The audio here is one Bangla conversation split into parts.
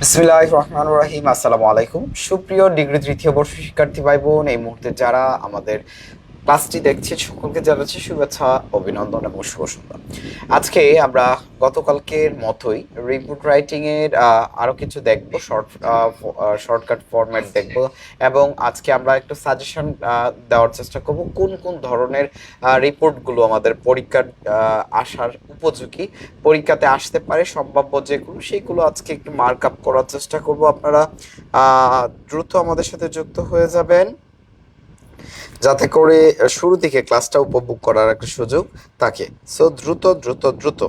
বিসমিল্লাহির রহমানির রহিম। আসসালামু আলাইকুম সুপ্রিয় ডিগ্রি তৃতীয় বর্ষ শিক্ষার্থী ভাই বোন, এই মুহূর্তে যারা আমাদের ক্লাসটি দেখছে সকলকে জানাচ্ছি শুভেচ্ছা, অভিনন্দন এবং শুভ সন্ধ্যা। আজকে আমরা গতকালকের মতোই রিপোর্ট রাইটিং এর আরো কিছু দেখব, শর্টকাট ফরম্যাট দেখব এবং আজকে আমরা একটু সাজেশন দেওয়ার চেষ্টা করব কোন কোন ধরনের রিপোর্টগুলো আমাদের পরীক্ষার আসার উপযোগী, পরীক্ষাতে আসতে পারে সম্ভাব্য যেগুলো, সেইগুলো আজকে একটু মার্ক আপ করার চেষ্টা করব। আপনারা দ্রুত আমাদের সাথে যুক্ত হয়ে যাবেন যাতে করে শুরু থেকে ক্লাসটা উপভোগ করার একটা সুযোগ থাকে। সো দ্রুত দ্রুত দ্রুত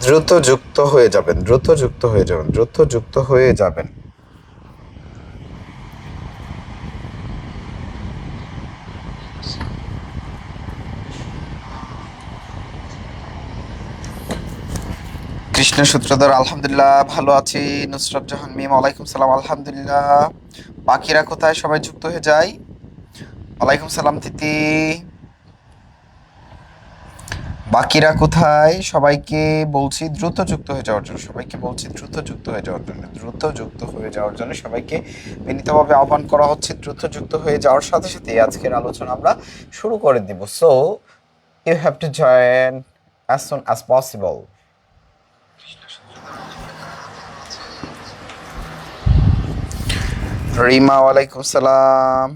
দ্রুত যুক্ত হয়ে যাবেন, দ্রুত যুক্ত হয়ে যাবেন, দ্রুত যুক্ত হয়ে যাবেন। কৃষ্ণ সূত্রধর আলহামদুলিল্লাহ ভালো আছি। নুসরাত জাহান মিম ওয়ালাইকুম সালাম আলহামদুলিল্লাহ। বাকিরা কোথায়? সবাই যুক্ত হয়ে যায়। ওয়ালাইকুম সালাম তিতি। বাকিরা কোথায়? সবাইকে বলছি দ্রুত যুক্ত হয়ে যাওয়ার জন্য, সবাইকে বলছি দ্রুত যুক্ত হয়ে যাওয়ার জন্য, দ্রুত যুক্ত হয়ে যাওয়ার জন্য সবাইকে বিনীতভাবে আহ্বান করা হচ্ছে। দ্রুত যুক্ত হয়ে যাওয়ার সাথে সাথে আজকের আলোচনা আমরা শুরু করে দিব। So you have to join as soon as possible. Rima ওয়ালাইকুম সালাম।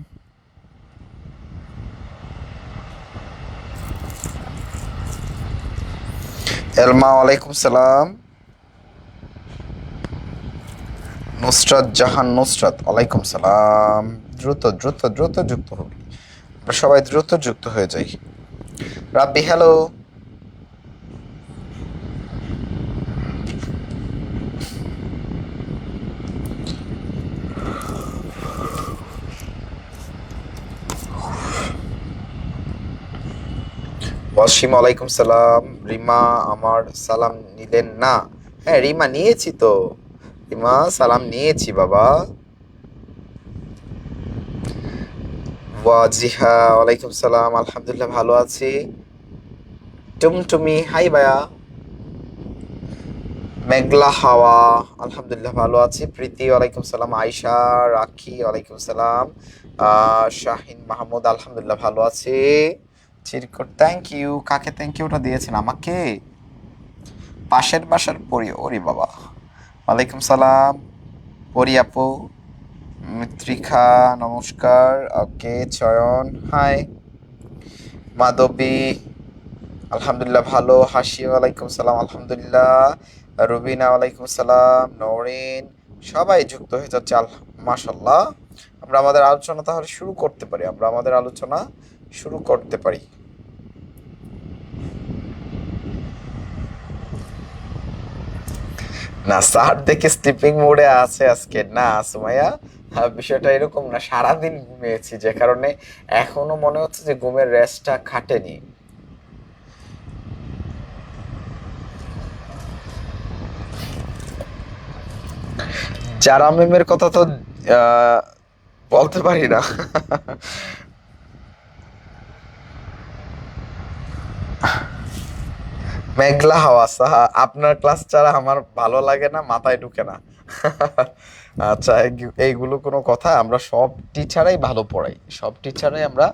এলমা ওয়ালাইকুম সালাম। নুসরাত জাহান নুসরাত ওয়ালাইকুম সালাম। দ্রুত দ্রুত দ্রুত যুক্ত হবে, আমরা সবাই দ্রুত যুক্ত হয়ে যাই। রাব্বি হ্যালো। ওয়াসিম ওয়ালাইকুম সালাম। রিমা আমার সালাম নিলেন না? হ্যাঁ রিমা নিয়েছি তো, রিমা সালাম নিয়েছি বাবা। ওয়াজিহা ওয়ালাইকুম সালাম আলহামদুলিল্লাহ ভালো আছি। টুমটুমি হাই ভাইয়া। মেঘলা হাওয়া আলহামদুলিল্লাহ ভালো আছি। প্রীতি ওয়ালাইকুম সালাম। আয়শা রাখি ওয়ালাইকুম সালাম। শাহিন মাহমুদ আলহামদুলিল্লাহ ভালো আছি। চিরকট থ্যাংক ইউ। কাকে থ্যাংক ইউটা দিয়েছেন? আমাকে? পাশের বাসার পরি? ওরে বাবা। ওয়ালাইকুম সালাম পরি আপু। মৃত্তিকা নমস্কার। ওকে চয়ন হাই। মাধবী আলহামদুলিল্লাহ ভালো। হাসি ওয়ালাইকুম সালাম আলহামদুলিল্লাহ। রুবিনা ওয়ালাইকুম সালাম। নওরিন সবাই যুক্ত হয়ে যাচ্ছে মাশাল্লাহ। আমরা আমাদের আলোচনা তাহলে শুরু করতে পারি, আমরা আমাদের আলোচনা শুরু করতে পারি। না স্যার দেখে স্লিপিং মোডে আছে আজকে না সুমাইয়া। বিষয়টা এরকম না, সারাদিন ঘুমিয়েছি যে কারণে এখনো মনে হচ্ছে যে ঘুমের রেস্টটা খাটেনি। যারা মেমের কথা তো আহ, বলতে পারি না। মেঘলা হাওয়া সাহা, আপনার ক্লাস ছাড়া আমার ভালো লাগে না, মাথায় ঢুকে না। আচ্ছা এইগুলো কোনো কথা? আমরা সব টিচারাই ভালো পড়াই, সব টিচারাই আমরা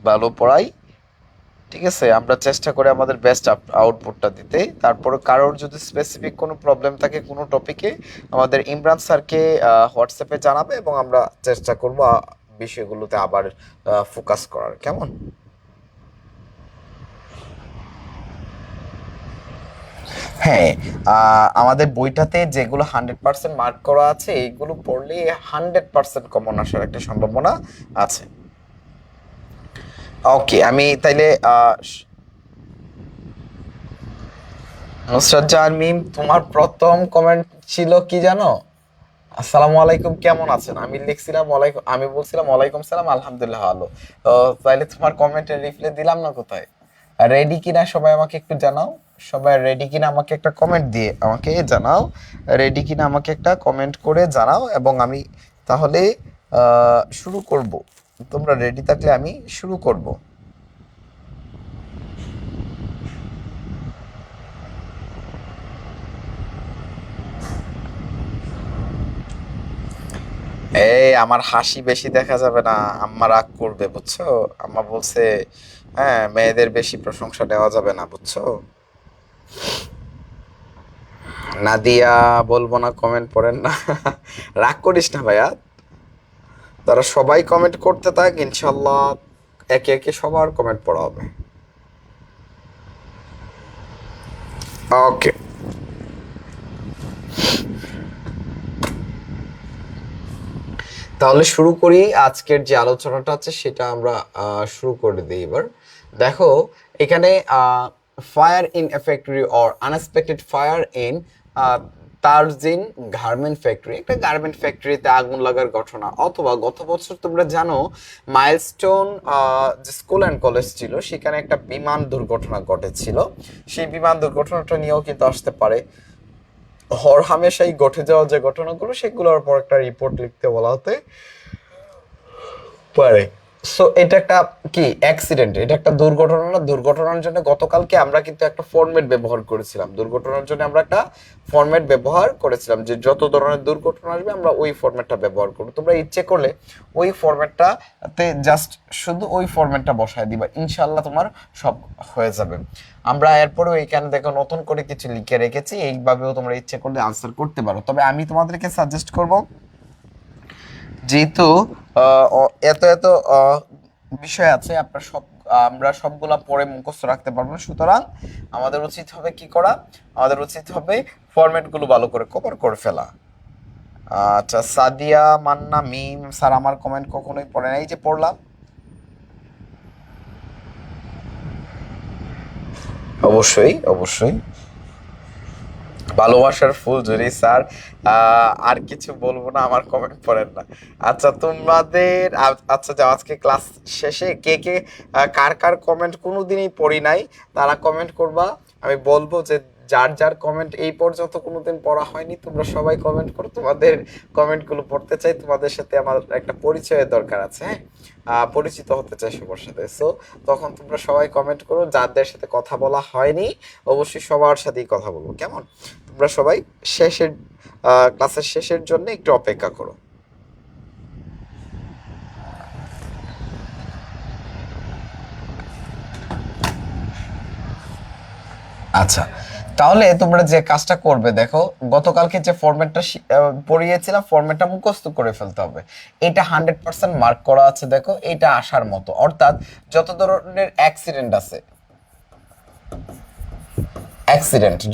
ভালো পড়াই। ঠিক আছে, আমরা চেষ্টা করি আমাদের বেস্ট আউটপুটটা দিতে। তারপরে কারোর যদি স্পেসিফিক কোনো প্রবলেম থাকে কোনো টপিকে, আমাদের ইমরান স্যারকে হোয়াটসঅ্যাপে জানাবে এবং আমরা চেষ্টা করব বিষয়গুলোতে আবার ফোকাস করার। কেমন? হ্যাঁ, আমাদের বইটাতে যেগুলো 100% মার্ক করা আছে এইগুলো পড়লে 100% কমন আসার একটা সম্ভাবনা আছে। ওকে আমি তাইলে নুসরাত জাহান মিম, তোমার প্রথম কমেন্ট ছিল কি জানো? আসসালামু আলাইকুম কেমন আছেন? আমি লিখছিলাম ওয়ালাইকুম, আমি বলছিলাম ওয়ালাইকুম সালাম আলহামদুলিল্লাহ ভালো। তো তাইলে তোমার কমেন্টে রিপ্লাই দিলাম না কোথায়? রেডি কিনা সবাই আমাকে একটু জানাও। সবাই রেডি কিনা আমাকে একটা কমেন্ট দিয়ে আমাকে জানাও। রেডি কিনা আমাকে একটা কমেন্ট করে জানাও এবং আমি তাহলে শুরু করব। তোমরা রেডি থাকলে আমি শুরু করব। এই আমার হাসি বেশি দেখা যাবে না, আম্মা রাগ করবে বুঝছো। আম্মা বলছে হ্যাঁ মেয়েদের বেশি প্রশংসা দেওয়া যাবে না বুঝছো। নাদিয়া বলবো না, কমেন্ট পড়েন না। রাগ করিস না ভাইয়া, তারা সবাই কমেন্ট করতে থাক, ইনশাল্লাহ একে একে সবার কমেন্ট পড়া হবে। ওকে, তাহলে শুরু করি। আজকের যে আলোচনাটা আছে সেটা আমরা শুরু করে দিই এবার। দেখো এখানে fire in a factory or unexpected fire in Tazreen garment factory, একটা গার্মেন্ট ফ্যাক্টরিতে আগুন লাগার ঘটনা। অথবা গত বছর তোমরা জানো মাইলস্টোন যে স্কুল অ্যান্ড কলেজ ছিল সেখানে একটা বিমান দুর্ঘটনা ঘটেছিল, সেই বিমান দুর্ঘটনাটা নিয়েও কিন্তু আসতে পারে। হর হামেশাই ঘটে যাওয়া যে ঘটনাগুলো সেগুলোর পর একটা রিপোর্ট লিখতে বলা হতে পারে। সো এটা একটা কি অ্যাক্সিডেন্ট, এটা একটা দুর্ঘটনা না। দুর্ঘটনার জন্য গতকালকে আমরা কিন্তু একটা ফরম্যাট ব্যবহার করেছিলাম, দুর্ঘটনার জন্য আমরা একটা ফরম্যাট ব্যবহার করেছিলাম যে যত ধরনের দুর্ঘটনা আসবে আমরা ওই ফরম্যাটটা ব্যবহার করবো। তোমরা ইচ্ছে করলে ওই ফরম্যাটটাতে জাস্ট শুধু ওই ফরম্যাটটা বসায় দিবা, ইনশাল্লাহ তোমার সব হয়ে যাবে। আমরা এরপরেও এখানে দেখো নতুন করে কিছু লিখে রেখেছি, এইভাবেও তোমরা ইচ্ছে করলে আনসার করতে পারো। তবে আমি তোমাদেরকে সাজেস্ট করব, যেহেতু এত এত বিষয় আছে আপনার সব আমরা সবগুলা পড়ে মুখস্থ রাখতে পারবো না, সুতরাং আমাদের উচিত হবে কি করা, আমাদের উচিত হবে ফরম্যাটগুলো ভালো করে কভার করে ফেলা। আচ্ছা, সাদিয়া মান্না মিম স্যার আমার কমেন্ট কখনোই পড়ে নাই, যে পড়লাম। অবশ্যই অবশ্যই, ভালোবাসার ফুল ঝুরি স্যার। আর কিছু বলবো না, আমার কমেন্ট পড়েন না। আচ্ছা তোমাদের আচ্ছা যাও, আজকে ক্লাস শেষে কে কে কার কার কমেন্ট কোনোদিনই পড়ি নাই তারা কমেন্ট করবা। আমি বলবো যে যার যার কমেন্ট এই পর্যন্ত কোনোদিন পড়া হয়নি তোমরা সবাই কমেন্ট করো, তোমাদের কমেন্টগুলো পড়তে চাই, তোমাদের সাথে আমার একটা পরিচয়ের দরকার আছে, হ্যাঁ পরিচিত হতে চাই সবার সাথে। সো তখন তোমরা সবাই কমেন্ট করো, যাদের সাথে কথা বলা হয়নি অবশ্যই সবার সাথেই কথা বলবো, কেমন? তোমরা সবাই শেষের ক্লাসের শেষের জন্য একটু অপেক্ষা করো। আচ্ছা, তাহলে তোমরা যে কাজটা করবে দেখো, গতকালকে যে ফরম্যাটটা পড়িয়েছিলাম ফরম্যাটটা মুখস্থ করে ফেলতে হবে। এটা 100% মার্ক করা আছে, দেখো এটা আসার মতো। অর্থাৎ যত ধরনের অ্যাক্সিডেন্ট আছে,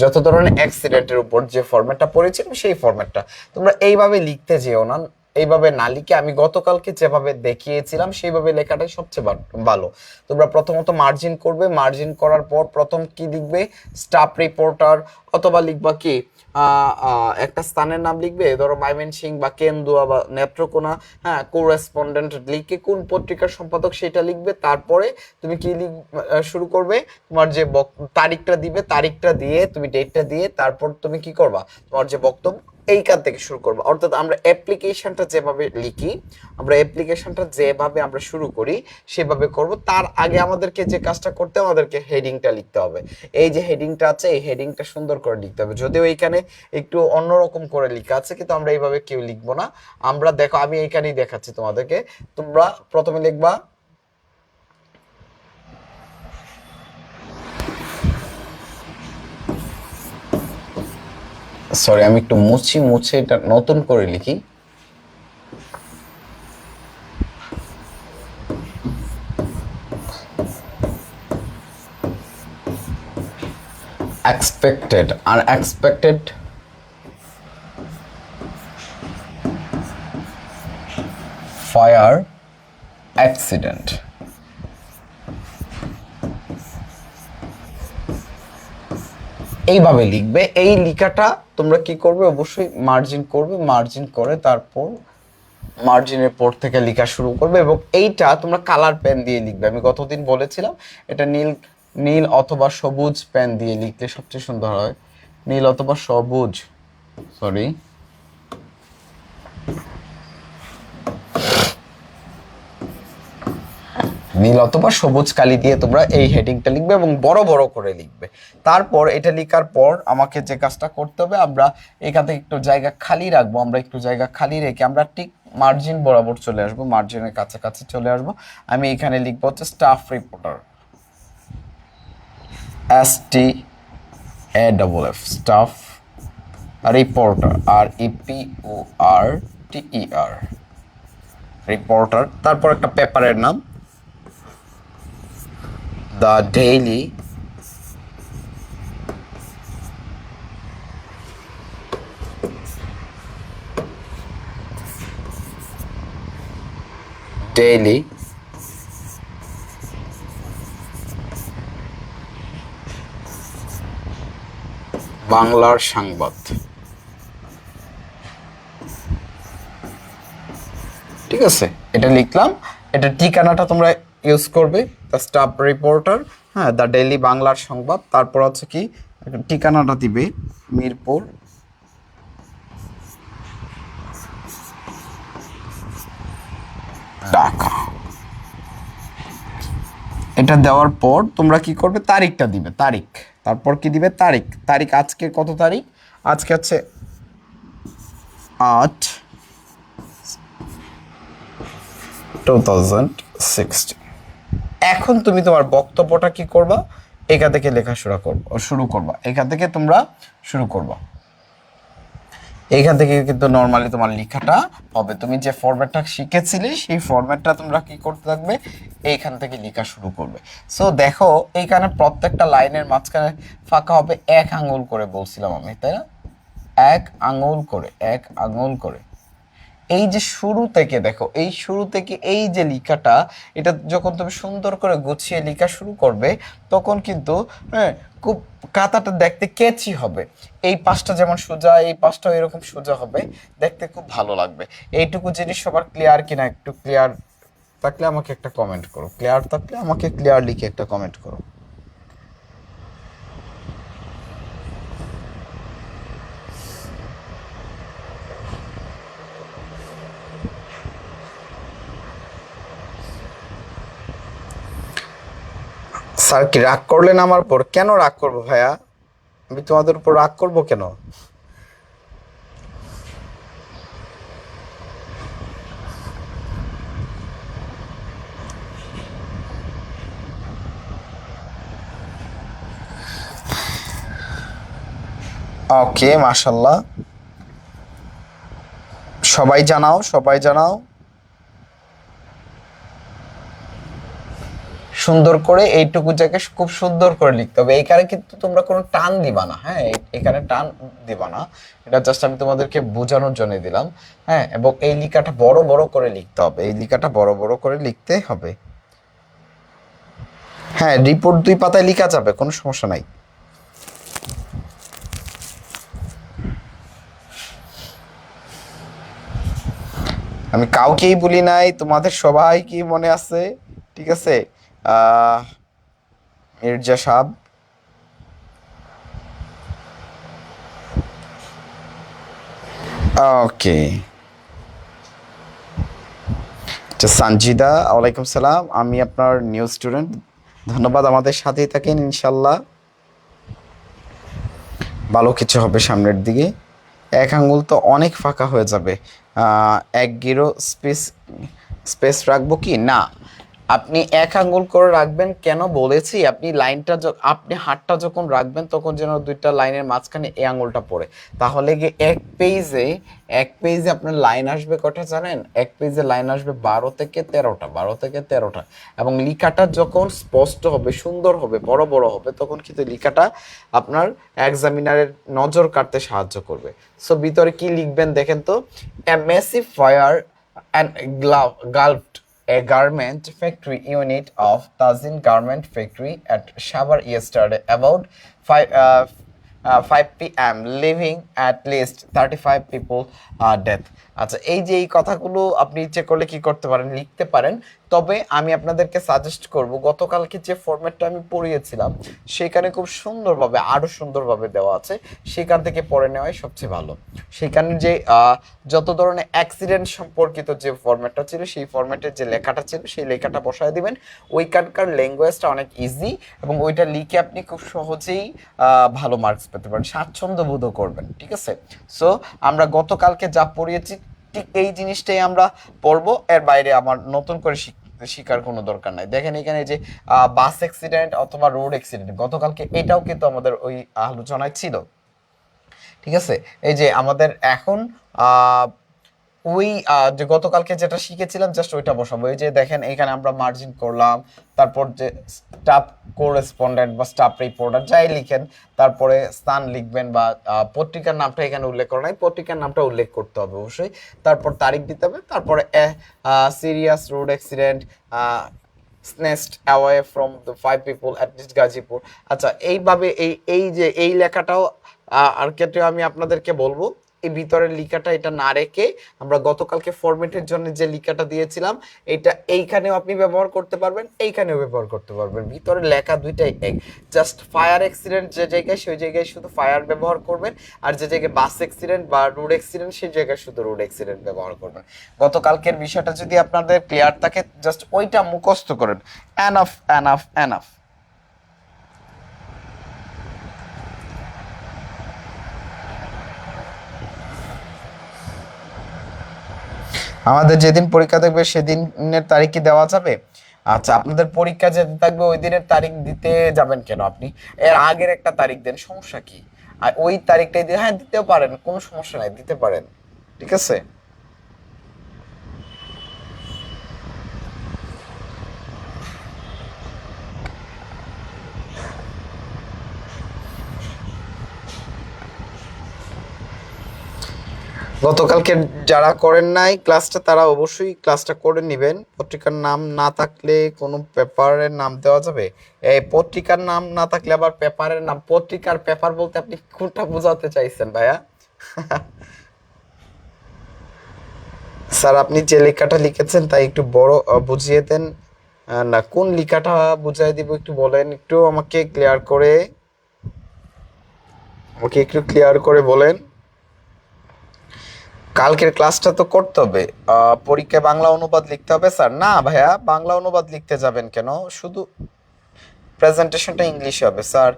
যত ধরনের অ্যাক্সিডেন্টের উপর যে ফরম্যাটটা পড়েছিল সেই ফরম্যাটটা তোমরা এইভাবে লিখতে যেও না। এইভাবে না লিখে আমি গতকালকে যেভাবে দেখিয়েছিলাম সেইভাবে লেখাটাই সবচেয়ে ভালো। তোমরা প্রথমত মার্জিন করবে, মার্জিন করার পর প্রথম কি লিখবে, স্টাফ রিপোর্টার, অথবা লিখবা কি একটা স্থানের নাম লিখবে, ধরো ময়মনসিং বা কেন্দুয়া বা নেত্রকোনা, হ্যাঁ কোরেসপন্ডেন্ট লিখে কোন পত্রিকার সম্পাদক সেটা লিখবে। তারপরে তুমি কি শুরু করবে, তোমার যে তারিখটা দিবে, তারিখটা দিয়ে তুমি ডেটটা দিয়ে তারপর তুমি কি করবা, তোমার যে বক্তব্য এইখান থেকে শুরু করবো। অর্থাৎ আমরা অ্যাপ্লিকেশনটা যেভাবে লিখি, আমরা অ্যাপ্লিকেশনটা যেভাবে আমরা শুরু করি সেভাবে করব। তার আগে আমাদেরকে যে কাজটা করতে হবে, আমাদেরকে হেডিংটা লিখতে হবে। এই যে হেডিংটা আছে এই হেডিংটা সুন্দর করে লিখতে হবে, যদিও এইখানে একটু অন্যরকম করে লেখা আছে কিন্তু আমরা এইভাবে কেউ লিখবো না। আমরা দেখো আমি এইখানেই দেখাচ্ছি তোমাদেরকে। তোমরা প্রথমে লিখবা সরি আমি একটু মুছে এটা নতুন করে লিখি। expected unexpected fire accident। এইভাবে লিখবে। এই লেখাটা তোমরা কি করবে, অবশ্যই মার্জিন করবে, মার্জিন করে তারপর মার্জিনের পর থেকে লেখা শুরু করবে। এবং এইটা তোমরা কালার পেন দিয়ে লিখবে। আমি গতদিন বলেছিলাম এটা নীল নীল অথবা সবুজ পেন দিয়ে লিখলে সবচেয়ে সুন্দর হয়, নীল অথবা সবুজ, সরি নীল অথবা সবুজ কালি দিয়ে তোমরা এই হেডিংটা লিখবে এবং বড় বড় করে লিখবে। তারপর এটা লেখার পর আমাকে যে কাজটা করতে হবে, আমরা এখান থেকে একটু জায়গা খালি রাখবো। আমরা একটু জায়গা খালি রেখে আমরা ঠিক মার্জিন বরাবর চলে আসবো, মার্জিনের কাছাকাছি চলে আসবো। আমি এখানে লিখবো হচ্ছে staff reporter, STAFF, staff reporter, REPORTER, reporter. তারপর একটা পেপারের নাম দ্য ডেইলি ডেইলি বাংলার সংবাদ। ঠিক আছে, এটা লিখলাম। এটা ঠিকানাটা তোমরা ইউজ করবে, দ্য স্টাফ রিপোর্টার, হ্যাঁ, দ্য ডেইলি বাংলার সংবাদ। তারপর হচ্ছে কি ঠিকানাটা দিবে মিরপুর, ঢাকা। এটা দেওয়ার পর তোমরা কি করবে, তারিখটা দিবে, তারিখ। তারপর কি দিবে, তারিখ। তারিখ আজকে কত তারিখ? আজকে হচ্ছে 8/2016। এখন তুমি তোমার বক্তব্যটা কি করবা, এখান থেকে লেখা শুরু করবা। এখান থেকে তোমরা শুরু করবা। এইখান থেকে কিন্তু নর্মালি তোমার লেখাটা হবে। তুমি যে ফরম্যাটটা শিখেছিলে সেই ফরম্যাটটা তোমরা কি করতে থাকবে, এইখান থেকে লেখা শুরু করবে। সো দেখো এইখানে প্রত্যেকটা লাইনের মাঝখানে ফাঁকা হবে 1 আঙুল করে, বলছিলাম আমি, তাই না? 1 আঙুল করে, 1 আঙুল করে। এই যে শুরু থেকে দেখো, এই শুরু থেকে এই যে লেখাটা, এটা যখন তুমি সুন্দর করে গুছিয়ে লেখা শুরু করবে, তখন কিন্তু হ্যাঁ খুব খাতাটা দেখতে ক্যাচি হবে। এই পাশটা যেমন সোজা, এই পাশটাও এরকম সোজা হবে, দেখতে খুব ভালো লাগবে। এইটুকু জিনিস সবার ক্লিয়ার কিনা? একটু ক্লিয়ার থাকলে আমাকে একটা কমেন্ট করো, ক্লিয়ার থাকলে আমাকে ক্লিয়ার লিখে একটা কমেন্ট করো। স্যার কি রাগ করলেন আমার উপর? কেন রাগ করবো ভাইয়া? আমি তোমাদের উপর রাগ করবো কেন? ওকে, মাশাল্লাহ। সবাই জানাও, সবাই জানাও। সুন্দর করে এইটুকু জায়গায় খুব সুন্দর করে লিখতে হবে। এইখানে কিন্তু তোমরা কোনো টান দিবা না, হ্যাঁ, এখানে টান দিবা না। এটা জাস্ট আমি তোমাদেরকে বোঝানোর জন্য দিলাম, হ্যাঁ। এবং এই লেখাটা বড় বড় করে লিখতে হবে, এই লেখাটা বড় বড় করে লিখতে হবে। হ্যাঁ, রিপোর্ট 2 পাতায় লেখা যাবে, কোনো সমস্যা নাই। আমি কাউকেই বলি নাই, তোমাদের সবাই কি মনে আছে? ঠিক আছে। মির্জা সাহেব, ওকে। সানজিদা, ওয়ালাইকুম সালাম। আমি আপনার নিউ স্টুডেন্ট, ধন্যবাদ। আমাদের সাথেই থাকেন, ইনশাল্লাহ ভালো কিছু হবে সামনের দিকে। 1 আঙ্গুল তো অনেক ফাঁকা হয়ে যাবে। 1 গিরো স্পেস রাখবো কি না? আপনি 1 আঙ্গুল করে রাখবেন। কেন বলেছি, আপনি লাইনটা আপনি হাতটা যখন রাখবেন তখন যেন 2টা লাইনের মাঝখানে এই আঙ্গুলটা পড়ে। তাহলে গিয়ে এক পেজে আপনার লাইন আসবে কটা জানেন? এক পেজে লাইন আসবে 12 থেকে 13টা, 12 থেকে 13টা। এবং লেখাটা যখন স্পষ্ট হবে, সুন্দর হবে, বড় বড় হবে, তখন কিন্তু লেখাটা আপনার এক্সামিনারের নজর কাটতে সাহায্য করবে। সো ভিতরে কি লিখবেন দেখেন তো, a massive fire and gulfed a garment factory unit of Tazin Garment Factory at Shabar yesterday about 5 p.m. leaving at least 35 people death. আচ্ছা, এই যে এই কথাগুলো আপনি ইচ্ছে করলে কি করতে পারেন, লিখতে পারেন। তবে আমি আপনাদেরকে সাজেস্ট করব, গতকালকে যে ফরম্যাটটা আমি পড়িয়েছিলাম সেখানে খুব সুন্দরভাবে, আরও সুন্দরভাবে দেওয়া আছে, সেখান থেকে পড়ে নেওয়াই সবচেয়ে ভালো। সেখানে যে যত ধরনের অ্যাক্সিডেন্ট সম্পর্কিত যে ফরম্যাটটা ছিল, সেই ফরম্যাটের যে লেখাটা ছিল সেই লেখাটা বসায় দিবেন। ওইখানকার ল্যাঙ্গুয়েজটা অনেক ইজি, এবং ওইটা লিখে আপনি খুব সহজেই ভালো মার্কস পেতে পারেন, স্বাচ্ছন্দ্য বোধ করবেন। ঠিক আছে। সো আমরা গতকালকে যা পড়িয়েছি ঠিক এই জিনিসটাই আমরা পড়বো, এর বাইরে আমার নতুন করে শিকার কোনো দরকার নাই। দেখেন এখানে যে বাস অ্যাক্সিডেন্ট অথবা রোড অ্যাক্সিডেন্ট, গতকালকে এটাও কিন্তু আমাদের ওই আলোচনায় ছিল, ঠিক আছে। এই যে আমাদের এখন ওই যে গতকালকে যেটা শিখেছিলাম জাস্ট ওইটা বসাবো। এই যে দেখেন এখানে আমরা মার্জিন করলাম, তারপর যে স্টাফ কোরেসপন্ডেন্ট বা স্টাফ রিপোর্টার যাই লিখেন, তারপরে স্থান লিখবেন বা পত্রিকার নামটা এখানে উল্লেখ করা নাই, পত্রিকার নামটা উল্লেখ করতে হবে অবশ্যই, তারপর তারিখ দিতে হবে, তারপরে serious road accident snatched away from the 5 people at least Gazipur. আচ্ছা এইভাবে এই যে এই লেখাটাও আর ক্ষেত্রে আমি আপনাদেরকে বলবো, এই ভিতরের লেখাটা এটা না রেখে আমরা গতকালকে ফরম্যাটের জন্য যে লেখাটা দিয়েছিলাম এটা এইখানেও আপনি ব্যবহার করতে পারবেন, এইখানেও ব্যবহার করতে পারবেন, ভিতরের লেখা দুইটাই এক। জাস্ট ফায়ার অ্যাক্সিডেন্ট যে জায়গায় সেই জায়গায় শুধু ফায়ার ব্যবহার করবেন, আর যে জায়গায় বাস অ্যাক্সিডেন্ট বা রোড অ্যাক্সিডেন্ট সেই জায়গায় শুধু রোড অ্যাক্সিডেন্ট ব্যবহার করবেন। গতকালকের বিষয়টা যদি আপনাদের ক্লিয়ার থাকে জাস্ট ওইটা মুখস্থ করেন, এনাফ এনাফ এনাফ। আমাদের যেদিন পরীক্ষা থাকবে সেদিনের তারিখ কি দেওয়া যাবে? আচ্ছা আপনাদের পরীক্ষা যেদিন থাকবে ওই দিনের তারিখ দিতে যাবেন কেন? আপনি এর আগের একটা তারিখ দেন, সমস্যা কি? আর ওই তারিখটাই দিয়ে হ্যাঁ দিতেও পারেন, কোনো সমস্যা নাই, দিতে পারেন, ঠিক আছে। গতকালকে যারা করেন নাই ক্লাসটা তারা অবশ্যই ক্লাসটা করে নেবেন। পত্রিকার নাম না থাকলে কোনো পেপারের নাম দেওয়া যাবে? এই পত্রিকার নাম না থাকলে আবার পেপারের নাম, পত্রিকার পেপার বলতে আপনি কোনটা বোঝাতে চাইছেন ভাইয়া? স্যার আপনি যে লেখাটা লিখেছেন তাই একটু বড় বুঝিয়ে দেন। না কোন লেখাটা বুঝিয়ে দিব একটু বলেন, একটু আমাকে একটু ক্লিয়ার করে বলেন। কালকের ক্লাসটা তো করতে হবে, পরীক্ষায় বাংলা অনুবাদ লিখতে হবে স্যার। না ভাইয়া বাংলা অনুবাদ লিখতে যাবেন কেন, শুধু প্রেজেন্টেশনটা ইংলিশে হবে স্যার।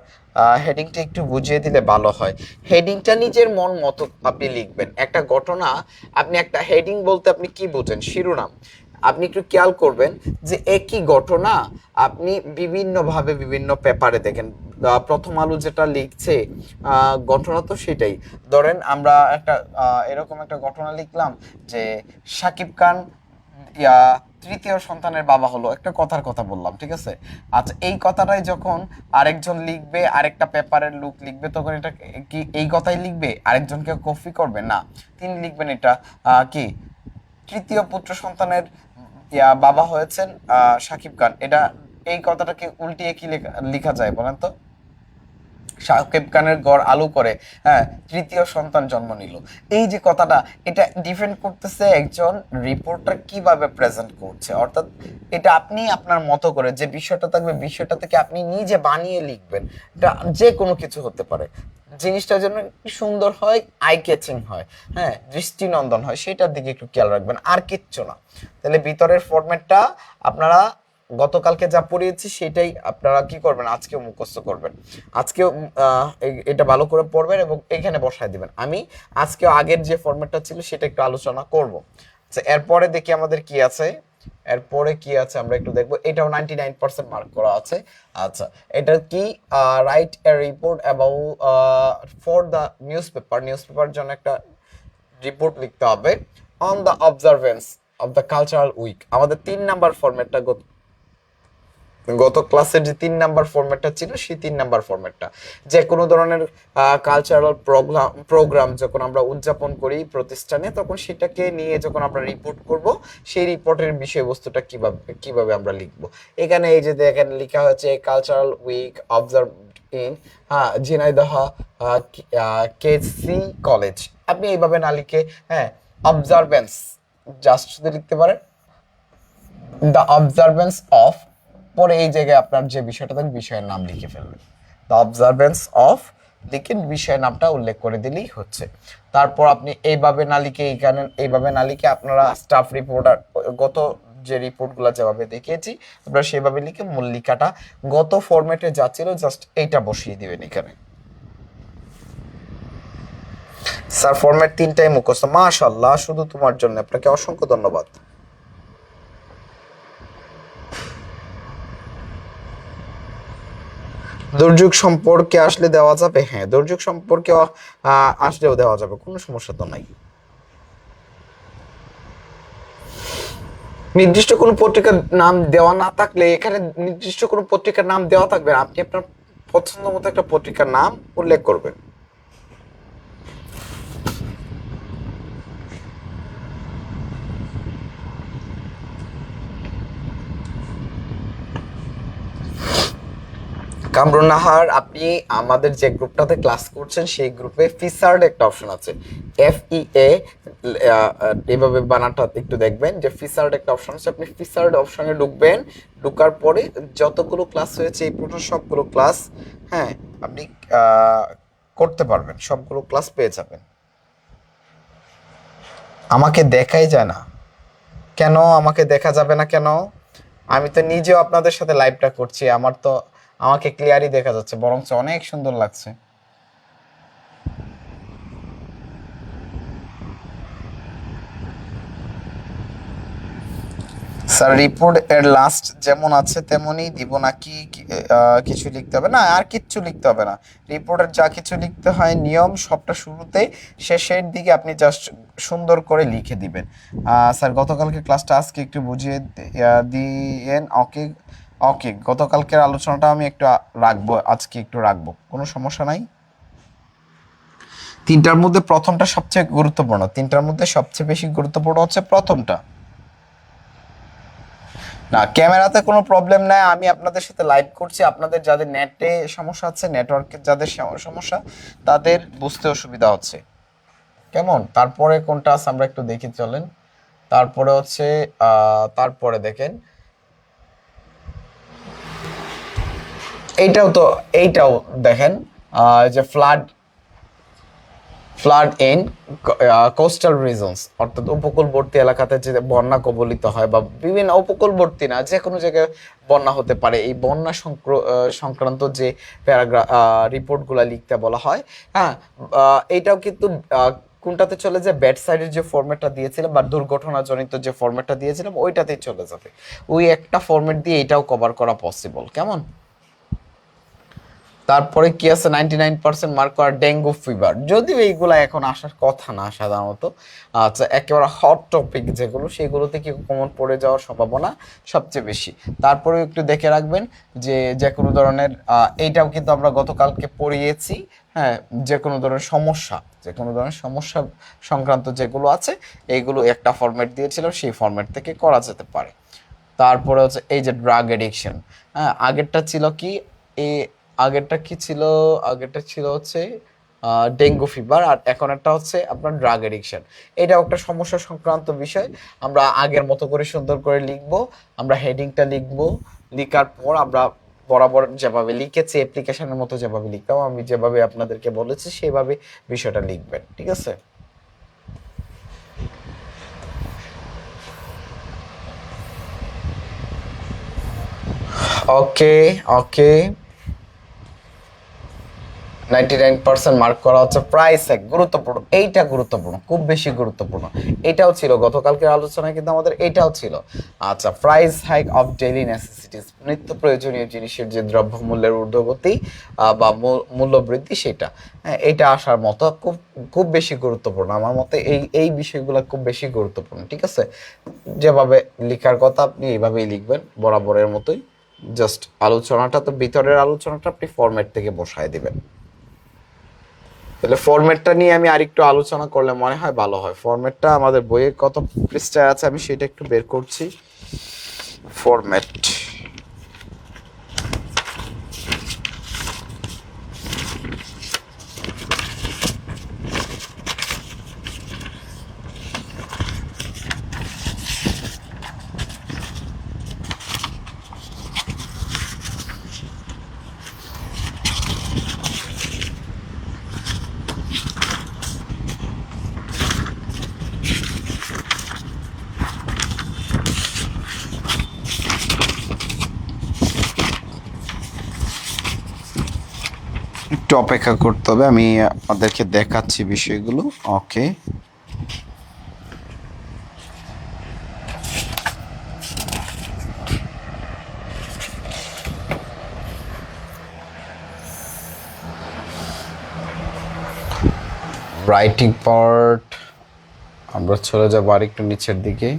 হেডিংটা একটু বুঝিয়ে দিলে ভালো হয়। হেডিংটা নিজের মন মতো আপনি লিখবেন। একটা ঘটনা, আপনি একটা হেডিং বলতে আপনি কি বোঝেন? শিরোনাম। আপনি একটু খেয়াল করবেন যে একই ঘটনা আপনি বিভিন্নভাবে বিভিন্ন পেপারে দেখেন। প্রথম আলো যেটা লিখছে ঘটনা তো সেটাই। ধরেন আমরা একটা এরকম একটা ঘটনা লিখলাম যে শাকিব খান ইয়া তৃতীয় সন্তানের বাবা হলো, একটা কথার কথা বললাম, ঠিক আছে। আচ্ছা এই কথাটাই যখন আরেকজন লিখবে, আরেকটা পেপারের লোক লিখবে, তখন এটা কি এই কথাই লিখবে? আরেকজনকে কপি করবে না, তিনি লিখবেন এটা কি তৃতীয় পুত্র সন্তানের বাবা হয়েছেন শাকিব খান। এটা এই কথাটাকে উল্টিয়ে কি লেখা যায় বলেন তো? শাকিব খানের গড় আলু করে, হ্যাঁ তৃতীয় সন্তান জন্ম নিল। এই যে কথাটা, এটা ডিপেন্ড করতেছে একজন রিপোর্টার কিভাবে প্রেজেন্ট করছে। অর্থাৎ এটা আপনি আপনার মতো করে যে বিষয়টা থাকবে বিষয়টা থেকে আপনি নিজে বানিয়ে লিখবেন। এটা যে কোনো কিছু হতে পারে, জিনিসটা যেন একটু সুন্দর হয়, আই ক্যাচিং হয়, হ্যাঁ দৃষ্টিনন্দন হয়, সেটার দিকে একটু খেয়াল রাখবেন, আর কিচ্ছু না। তাহলে ভিতরের ফরম্যাটটা আপনারা গতকালকে যা পড়িয়েছি সেটাই আপনারা কি করবেন, আজকেও মুখস্থ করবেন। আজকেও এটা ভালো করে পড়বেন এবং এখানে বসায় দিবেন। আমি আজকেও আগের যে ফরম্যাটটা ছিল সেটা একটু আলোচনা করব। আচ্ছা এরপরে দেখি আমাদের কি আছে, এরপরে কি আছে আমরা একটু দেখবো। এটাও 99% মার্ক করা আছে। আচ্ছা এটা কি, write a report about for the newspaper জন্য একটা রিপোর্ট লিখতে হবে on the observance of the cultural week. আমাদের 3 নাম্বার ফরম্যাটটা গত ক্লাসের যে 3 নাম্বার ফরম্যাটটা ছিল সেই 3 নাম্বার ফরম্যাটটা, যে কোনো ধরনের কালচারাল প্রোগ্রাম যখন আমরা উদযাপন করি প্রতিষ্ঠানে, তখন সেটাকে নিয়ে যখন আমরা রিপোর্ট করব, সেই রিপোর্টের বিষয়বস্তুটা কিভাবে কিভাবে আমরা লিখব। এখানে এই যে দেখেন লেখা হয়েছে cultural week observe in Jhenaidah KC college. আপনি এইভাবে না লিখে হ্যাঁ অবজারভেন্স জাস্ট শুধু লিখতে পারেন দ্য অবজারভেন্স অফ, পরে এই জায়গায় আপনার যে বিষয়টা থাকবে বিষয়ের নাম লিখে ফেলবেন। দ্য অবজারভেন্স অফ লিখে বিষয়ের নামটা উল্লেখ করে দিলেই হচ্ছে। তারপর আপনি এইভাবে না লিখে এইখানে এইভাবে না লিখে আপনারা স্টাফ রিপোর্টার গত যে রিপোর্টগুলো যেভাবে দেখিয়েছি আপনারা সেভাবে লিখে মূল লেখাটা গত ফরম্যাটে যা ছিল জাস্ট এইটা বসিয়ে দিবেন এখানে। স্যার ফরম্যাট 3টাই মুখস্থ, মাশাআল্লাহ, শুধু তোমার জন্য, আপনাকে অসংখ্য ধন্যবাদ। দুর্যোগ সম্পর্কে আসলে দেওয়া যাবে, হ্যাঁ দুর্যোগ সম্পর্কে আসলেও দেওয়া যাবে, কোনো সমস্যা তো নাই। নির্দিষ্ট কোনো পত্রিকার নাম দেওয়া না থাকলে এখানে নির্দিষ্ট কোনো পত্রিকার নাম দেওয়া থাকবে না, আপনি আপনার পছন্দ মতো একটা পত্রিকার নাম উল্লেখ করবেন। কামরুন নাহার, আপনি আমাদের যে গ্রুপটাতে ক্লাস করছেন সেই গ্রুপে ফিচার্ড একটা অপশন আছে, FEA, এভাবে বানানটা একটু দেখবেন যে ফিচার্ড একটা অপশন আছে, আপনি ফিচার্ড অপশনে ঢুকবেন, ঢুকার পরে যতগুলো ক্লাস হয়েছে এই পুরো সবগুলো ক্লাস, হ্যাঁ আপনি করতে পারবেন, সবগুলো ক্লাস পেয়ে যাবেন। আমাকে দেখাই যায় না কেন? আমাকে দেখা যাবে না কেন? আমি তো নিজেও আপনাদের সাথে লাইভটা করছি, আমার তো আমাকে ক্লিয়ারই দেখা যাচ্ছে, বরঞ্চ অনেক সুন্দর লাগছে। স্যার রিপোর্ট এর লাস্ট যেমন আছে তেমনই দিব নাকি কিছু লিখতে হবে? না, আর কিচ্ছু লিখতে হবে না। রিপোর্টের যা কিছু লিখতে হয় নিয়ম সবটা শুরুতে, শেষের দিকে আপনি জাস্ট সুন্দর করে লিখে দিবেন। স্যার গতকালকে ক্লাসটা আজকে একটু বুঝিয়ে দিয়েন। ওকে ওকে, গতকালকের আলোচনাটা আমি একটু রাখবো, আজকে একটু রাখবো, কোনো সমস্যা নাই। তিনটার মধ্যে প্রথমটা সবচেয়ে গুরুত্বপূর্ণ, তিনটার মধ্যে সবচেয়ে বেশি গুরুত্বপূর্ণ হচ্ছে প্রথমটা। না, ক্যামেরাতে কোনো প্রবলেম নাই, আমি আপনাদের সাথে লাইভ করছি, আপনাদের যাদের নেটে সমস্যা আছে, নেটওয়ার্কের যাদের সমস্যা, তাদের বুঝতে অসুবিধা হচ্ছে, কেমন? তারপরে কোনটা আছে আমরা একটু দেখি, চলেন। তারপরে হচ্ছে তারপরে দেখেন এইটাও দেখেন, যে ফ্লাড ইন কোস্টাল রিজনস, অর্থাৎ উপকূলবর্তী এলাকাতে যে বন্যা কবলিত হয়, বা বিভিন্ন উপকূলবর্তী না, যে কোনো জায়গায় বন্যা হতে পারে, এই বন্যা সংক্রান্ত যে প্যারাগ্রাফ রিপোর্টগুলো লিখতে বলা হয়, হ্যাঁ এইটাও কিন্তু কোনটাতে চলে যায়, ব্যাড সাইডের যে ফরম্যাটটা দিয়েছিলাম বা দুর্ঘটনাজনিত যে ফরম্যাটটা দিয়েছিলাম ওইটাতেই চলে যাবে, ওই একটা ফরম্যাট দিয়ে এটাও কভার করা পসিবল, কেমন? তারপরে কি আছে, 99% মার্ক করা ডেঙ্গু ফিভার, যদিও এইগুলা এখন আসার কথা না সাধারণত, আচ্ছা একেবারে হট টপিক যেগুলো সেগুলোতে কি কমন পড়ে যাওয়ার সম্ভাবনা সবচেয়ে বেশি। তারপরে একটু দেখে রাখবেন যে যে কোনো ধরনের এইটাও কিন্তু আমরা গতকালকে পড়িয়েছি, হ্যাঁ যে কোনো ধরনের সমস্যা সংক্রান্ত যেগুলো আছে এইগুলো একটা ফরম্যাট দিয়েছিল, সেই ফরম্যাট থেকে করা যেতে পারে। তারপরে হচ্ছে এই যে ড্রাগ এডিকশন, হ্যাঁ আগেরটা ছিল কি, এ আগেরটা কি ছিল, আগেরটা ছিল হচ্ছে ডেঙ্গু ফিভার, আর এখন একটা হচ্ছে আপনার ড্রাগ এডিকশন। এটাও একটা সমস্যা সংক্রান্ত বিষয়, আমরা আগের মতো করে সুন্দর করে লিখব, আমরা হেডিংটা লিখব, লিখার পর আমরা বরাবর যেভাবে লিখেছি অ্যাপ্লিকেশনের মতো যেভাবে লিখতাম, আমি যেভাবে আপনাদেরকে বলেছি সেভাবে বিষয়টা লিখবেন, ঠিক আছে? ওকে ওকে, 99% মার্ক করা হচ্ছে প্রাইস এক, গুরুত্বপূর্ণ, এইটা গুরুত্বপূর্ণ, খুব বেশি গুরুত্বপূর্ণ, এটাও ছিল গতকালকের আলোচনায় কিন্তু আমাদের এটাও ছিল। আচ্ছা, price hike of daily necessities, নিত্য প্রয়োজনীয় জিনিসের যে দ্রব্যমূল্যের ঊর্ধ্বগতি বা মূল্য বৃদ্ধি, সেটা হ্যাঁ এটা আসার মতো খুব খুব বেশি গুরুত্বপূর্ণ আমার মতে, এই বিষয়গুলো খুব বেশি গুরুত্বপূর্ণ, ঠিক আছে? যেভাবে লেখার কথা আপনি এইভাবেই লিখবেন বরাবরের মতোই, জাস্ট আলোচনাটা তো ভিতরের আলোচনাটা আপনি ফরম্যাট থেকে বসায় দিবেন। তাহলে ফরম্যাটটা নিয়ে আমি আরেকটু আলোচনা করলে মনে হয় ভালো হয়। ফরম্যাটটা আমাদের বইয়ে কত পৃষ্ঠায় আছে আমি সেটা একটু বের করছি। ফরম্যাট অপেক্ষা করতে হবে, আমি আপনাদেরকে দেখাচ্ছি বিষয়গুলো। ওকে, রাইটিং পার্ট আমরা চলে যাবো আর একটু নিচের দিকে।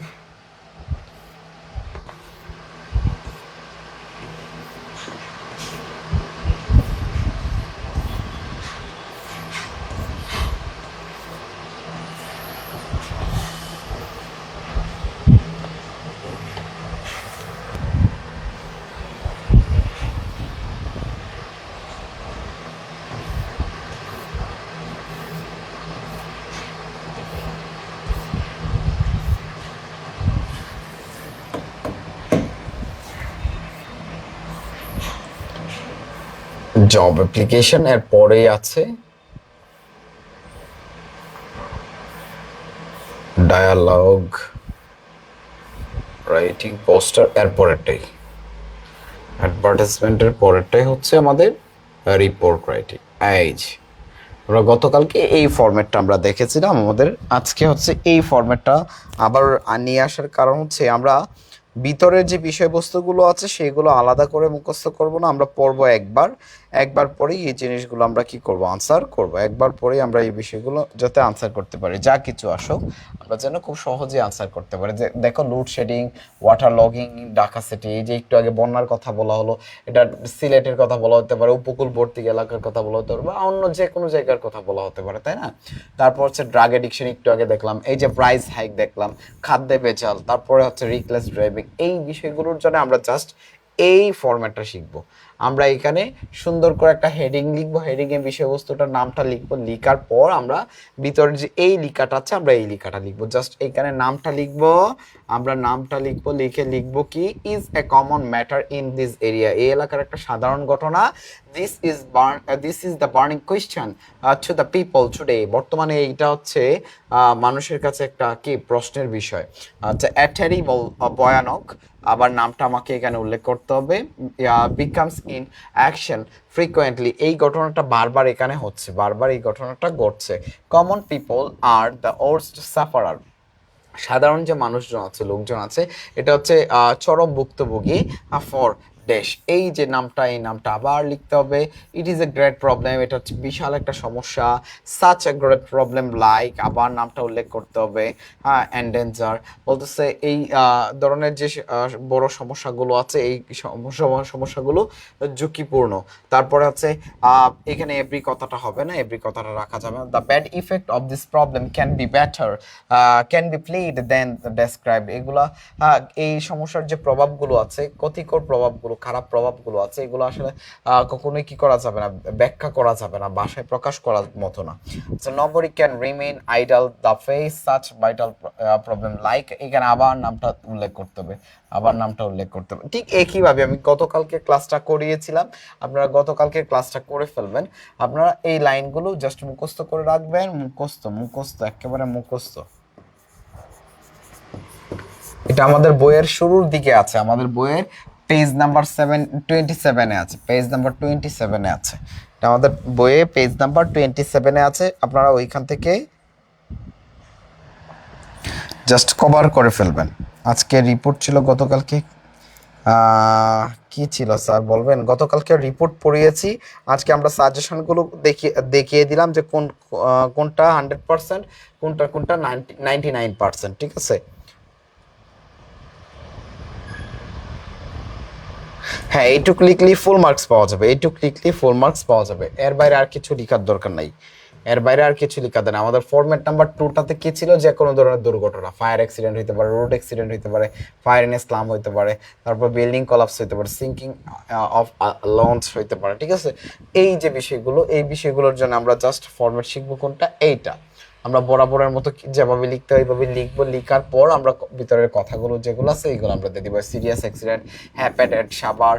জব অ্যাপ্লিকেশন এর পরেই আছে ডায়ালগ, রাইটিং পোস্টার এর পরেরটাই, অ্যাডভার্টাইজমেন্টের পরেরটাই হচ্ছে আমাদের রিপোর্ট রাইটিং। এই যে আমরা গতকালকে এই ফরম্যাটটা আমরা দেখেছিলাম, আমাদের আজকে হচ্ছে এই ফরম্যাটটা আবার নিয়ে আসার কারণ হচ্ছে আমরা ভিতরের যে বিষয়বস্তুগুলো আছে সেগুলো আলাদা করে মুখস্থ করব না, আমরা পড়বো একবার পরেই এই জিনিসগুলো আমরা কি করব, আনসার করব। একবার পরেই আমরা এই বিষয়গুলো যাতে আনসার করতে পারি, যা কিছু আসুক আমরা যেন খুব সহজে আনসার করতে পারি। যে দেখো load shedding, water logging, Dhaka city, এই যে একটু আগে বন্যার কথা বলা হলো, এটা সিলেটের কথা বলা হতে পারে, উপকূলবর্তী এলাকার কথা বলা হতে পারে, বা অন্য যে কোনো জায়গার কথা বলা হতে পারে, তাই না? তারপর হচ্ছে ড্রাগ এডিকশন একটু আগে দেখলাম, এই যে প্রাইস হাইক দেখলাম, খাদ্যে ভেজাল, তারপরে হচ্ছে রিকলেস ড্রাইভিং। এই বিষয়গুলোর জন্য আমরা জাস্ট এই ফরম্যাটটা শিখবো। আমরা এখানে সুন্দর করে একটা হেডিং লিখবো, হেডিং এর বিষয়বস্তুটার নামটা লিখবো, লিখার পর আমরা ভিতরে যে এই লেখাটা আছে আমরা এই লেখাটা লিখবো, জাস্ট এখানে নামটা লিখবো, আমরা নামটা লিখবো, লিখে লিখবো কি is a common matter in this area, এই এলাকার একটা সাধারণ ঘটনা। This is the burning question to the people today, বর্তমানে এইটা হচ্ছে মানুষের কাছে একটা কি প্রশ্নের বিষয়। আচ্ছা, টেরিবল, ভয়ানক, আবার নামটা আমাকে এখানে উল্লেখ করতে হবে। বিকামস ইন অ্যাকশন ফ্রিকোয়েন্টলি, এই ঘটনাটা বারবার এখানে হচ্ছে, বারবার এই ঘটনাটা ঘটছে। Common people are the worst sufferer, সাধারণ যে মানুষজন আছে, লোকজন আছে, এটা হচ্ছে চরম ভুক্তভোগী ফর দেশ। এই যে নামটা, এই নামটা আবার লিখতে হবে। It is a great problem, এটা হচ্ছে বিশাল একটা সমস্যা। Such a great problem like, আবার নামটা উল্লেখ করতে হবে। হ্যাঁ, এন্ডেঞ্জার বলতেছে এই ধরনের যে বড় সমস্যাগুলো আছে, এই সমস্যাগুলো ঝুঁকিপূর্ণ। তারপরে হচ্ছে এখানে এভরি কথাটা হবে না, এভরি কথাটা রাখা যাবে না। The bad effect of this problem can be better, can be played then describe, এগুলা এই সমস্যার যে প্রভাবগুলো আছে, ক্ষতিকর প্রভাবগুলো, খারাপ প্রভাবগুলো আছে, এগুলো আসলে কখনোই কি করা যাবে না, ব্যাখ্যা করা যাবে না, ভাষায় প্রকাশ করার মতো না। So nobody can remain idle the face such vital problem like, এখানে আবার নামটা উল্লেখ করতে হবে, আবার নামটা উল্লেখ করতে হবে। ঠিক একইভাবে আমি গতকালকে ক্লাসটা করিয়েছিলাম, আপনারা গতকালকে ক্লাসটা করে ফেলবেন। আপনারা এই লাইনগুলো জাস্ট মুখস্থ করে রাখবেন, মুখস্থ একেবারে মুখস্থ। এটা আমাদের বইয়ের শুরুর দিকে আছে, আমাদের বইয়ের পেজ নাম্বার 27 আছে, পেজ নাম্বার 27 আছে, এটা আমাদের বইয়ে পেজ নাম্বার 27 আছে। আপনারা ওইখান থেকে জাস্ট কভার করে ফেলবেন। আজকে রিপোর্ট ছিল, গতকালকে কি ছিল স্যার বলবেন? গতকালকে রিপোর্ট পড়িয়েছি, আজকে আমরা সাজেশনগুলো দেখিয়ে দিলাম যে কোনটা 100%, কোনটা 99%, ঠিক আছে? হ্যাঁ, এইটুক লিখলেই ফুল মার্কস পাওয়া যাবে, এইটুক লিখলেই ফুল মার্কস পাওয়া যাবে, এর বাইরে আর কিছু লেখার দরকার নাই, এর বাইরে আর কিছু লেখা দেন। আমাদের ফরম্যাট নাম্বার 2টাতে কি ছিল, যে কোনো ধরনের দুর্ঘটনা, ফায়ার অ্যাক্সিডেন্ট হইতে পারে, রোড অ্যাক্সিডেন্ট হইতে পারে, ফায়ার ইন স্লাম হইতে পারে, তারপর বিল্ডিং কলাপস হইতে পারে, সিঙ্কিং অফ লঞ্চ হইতে পারে, ঠিক আছে? এই যে বিষয়গুলো, এই বিষয়গুলোর জন্য আমরা জাস্ট ফরম্যাট শিখবো কোনটা, এইটা। আমরা বরাবরের মতো যেভাবে লিখতে হয় এইভাবে লিখবো, লিখার পর আমরা ভিতরের কথাগুলো যেগুলো আছে এইগুলো আমরা দিয়ে দিব। Serious accident happened at Savar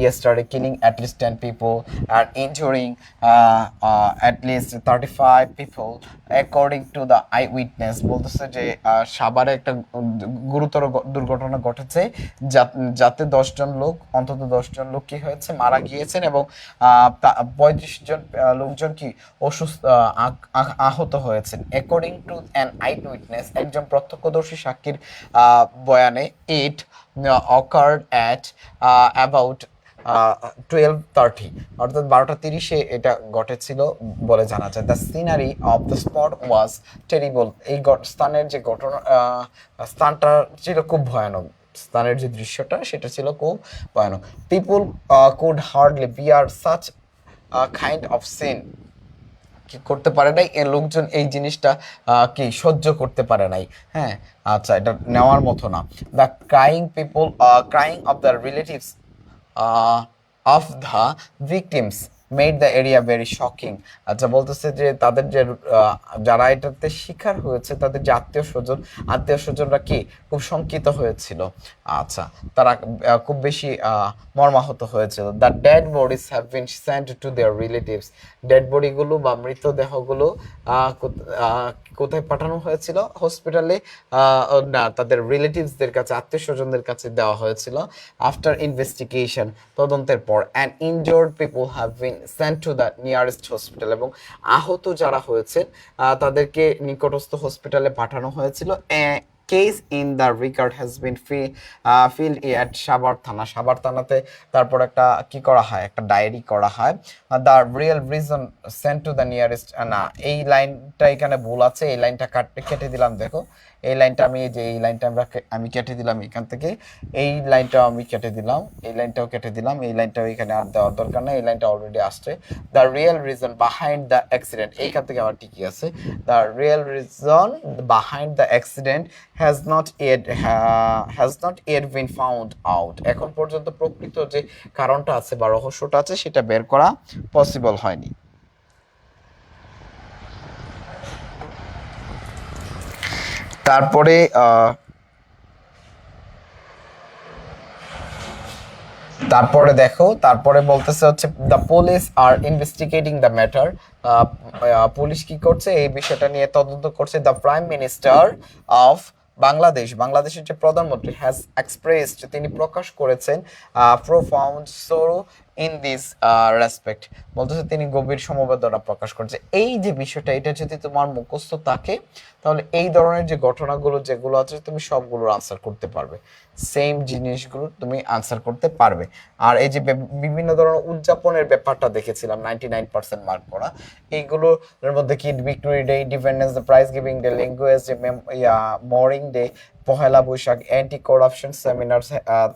yesterday, killing at least 10 people and injuring at least 35 people according to the eyewitness। বলতেছে যে সাভারে একটা গুরুতর দুর্ঘটনা ঘটেছে যাতে 10 জন লোক, অন্তত 10 জন লোক কি হয়েছে, মারা গিয়েছেন এবং 35 জন লোকজন কি অসুস্থ, আহত হয়েছেন। According to an I witness, একজন প্রত্যক্ষদর্শী সাক্ষীর বয়ানে, ইট অকার্ড অ্যাট অ্যাবাউট 12:30, অর্থাৎ 12:30-এ এটা ঘটেছিল বলে জানা যায়। The scenery of the spot was terrible. এই স্থানের যে ঘটনা, স্থানটা ছিল খুব ভয়ানক। স্থানের যে দৃশ্যটা সেটা ছিল খুব ভয়ানক। People could hardly bear such kind of scene. কি করতে পারে নাই, এর লোকজন এই জিনিসটা কি সহ্য করতে পারে নাই। হ্যাঁ, আচ্ছা, এটা নেওয়ার মতো না। The crying people, crying of the relatives of the victims made the area very shocking। আচ্ছা, বলতেছে যে তাদের যে যারা এটাতে শিকার হয়েছে তাদের যে আত্মীয় স্বজনরা কি খুব শঙ্কিত হয়েছিল। আচ্ছা, তারা খুব বেশি মর্মাহত হয়েছিল। The dead bodies have been sent to their relatives. Dead বডিগুলো বা মৃতদেহগুলো কোথায় পাঠানো হয়েছিল? হসপিটালে না, তাদের রিলেটিভসদের কাছে, আত্মীয় স্বজনদের কাছে দেওয়া হয়েছিল। আফটার ইনভেস্টিগেশন, তদন্তের পর, and injured people have been sent to the nearest hospital. এবং আহত যারা হয়েছেন তাদেরকে নিকটস্থ হসপিটালে পাঠানো হয়েছিল। Case in the record has been filed at Savar থানা। সাভার থানাতে তারপর একটা কি করা হয়, একটা ডায়েরি করা হয়। The real reason sent to the nearest, না, এই লাইনটা এখানে ভুল আছে, এই লাইনটা কেটে দিলাম। দেখো, এই লাইনটা আমি, এই যে এই লাইনটা আমি কেটে দিলাম এখান থেকে, এই লাইনটাও আমি কেটে দিলাম, এই লাইনটাও কেটে দিলাম, এই লাইনটাও এখানে আর দেওয়ার দরকার নেই, এই লাইনটা অলরেডি আসছে। The real reason behind the accident, এইখান থেকে আমার ঠিকই আছে। The real reason behind the accident has not yet been found out। এখন পর্যন্ত প্রকৃত যে কারণটা আছে বা রহস্যটা আছে সেটা বের করা পসিবল হয়নি। তারপরে দেখো, তারপরে বলতেছে হচ্ছে the police are investigating the matter. Police কি করছে, এই বিষয়টা নিয়ে তদন্ত করছে। দ্য প্রাইম মিনিস্টার অফ বাংলাদেশের যে প্রধানমন্ত্রী হ্যাজ এক্সপ্রেসড, তিনি প্রকাশ করেছেন প্রোফাউন্ড সরো ইন দিস রেসপেক্ট। বলতেছে তিনি গভীর সমবেদনা প্রকাশ করছে। এই যে বিষয়টা, এটা যদি তোমার মুখস্থ থাকে তাহলে এই ধরনের যে ঘটনাগুলো যেগুলো আছে তুমি সবগুলোর আনসার করতে পারবে, সেম জিনিসগুলো তুমি আনসার করতে পারবে। আর এই যে বিভিন্ন ধরনের উদযাপনের ব্যাপারটা দেখেছিলাম 99% মার্ক করা, এইগুলোর মধ্যে কি victory day, independence day, prize giving day, language day, morning day, Pohela Boishakh, anti corruption seminar,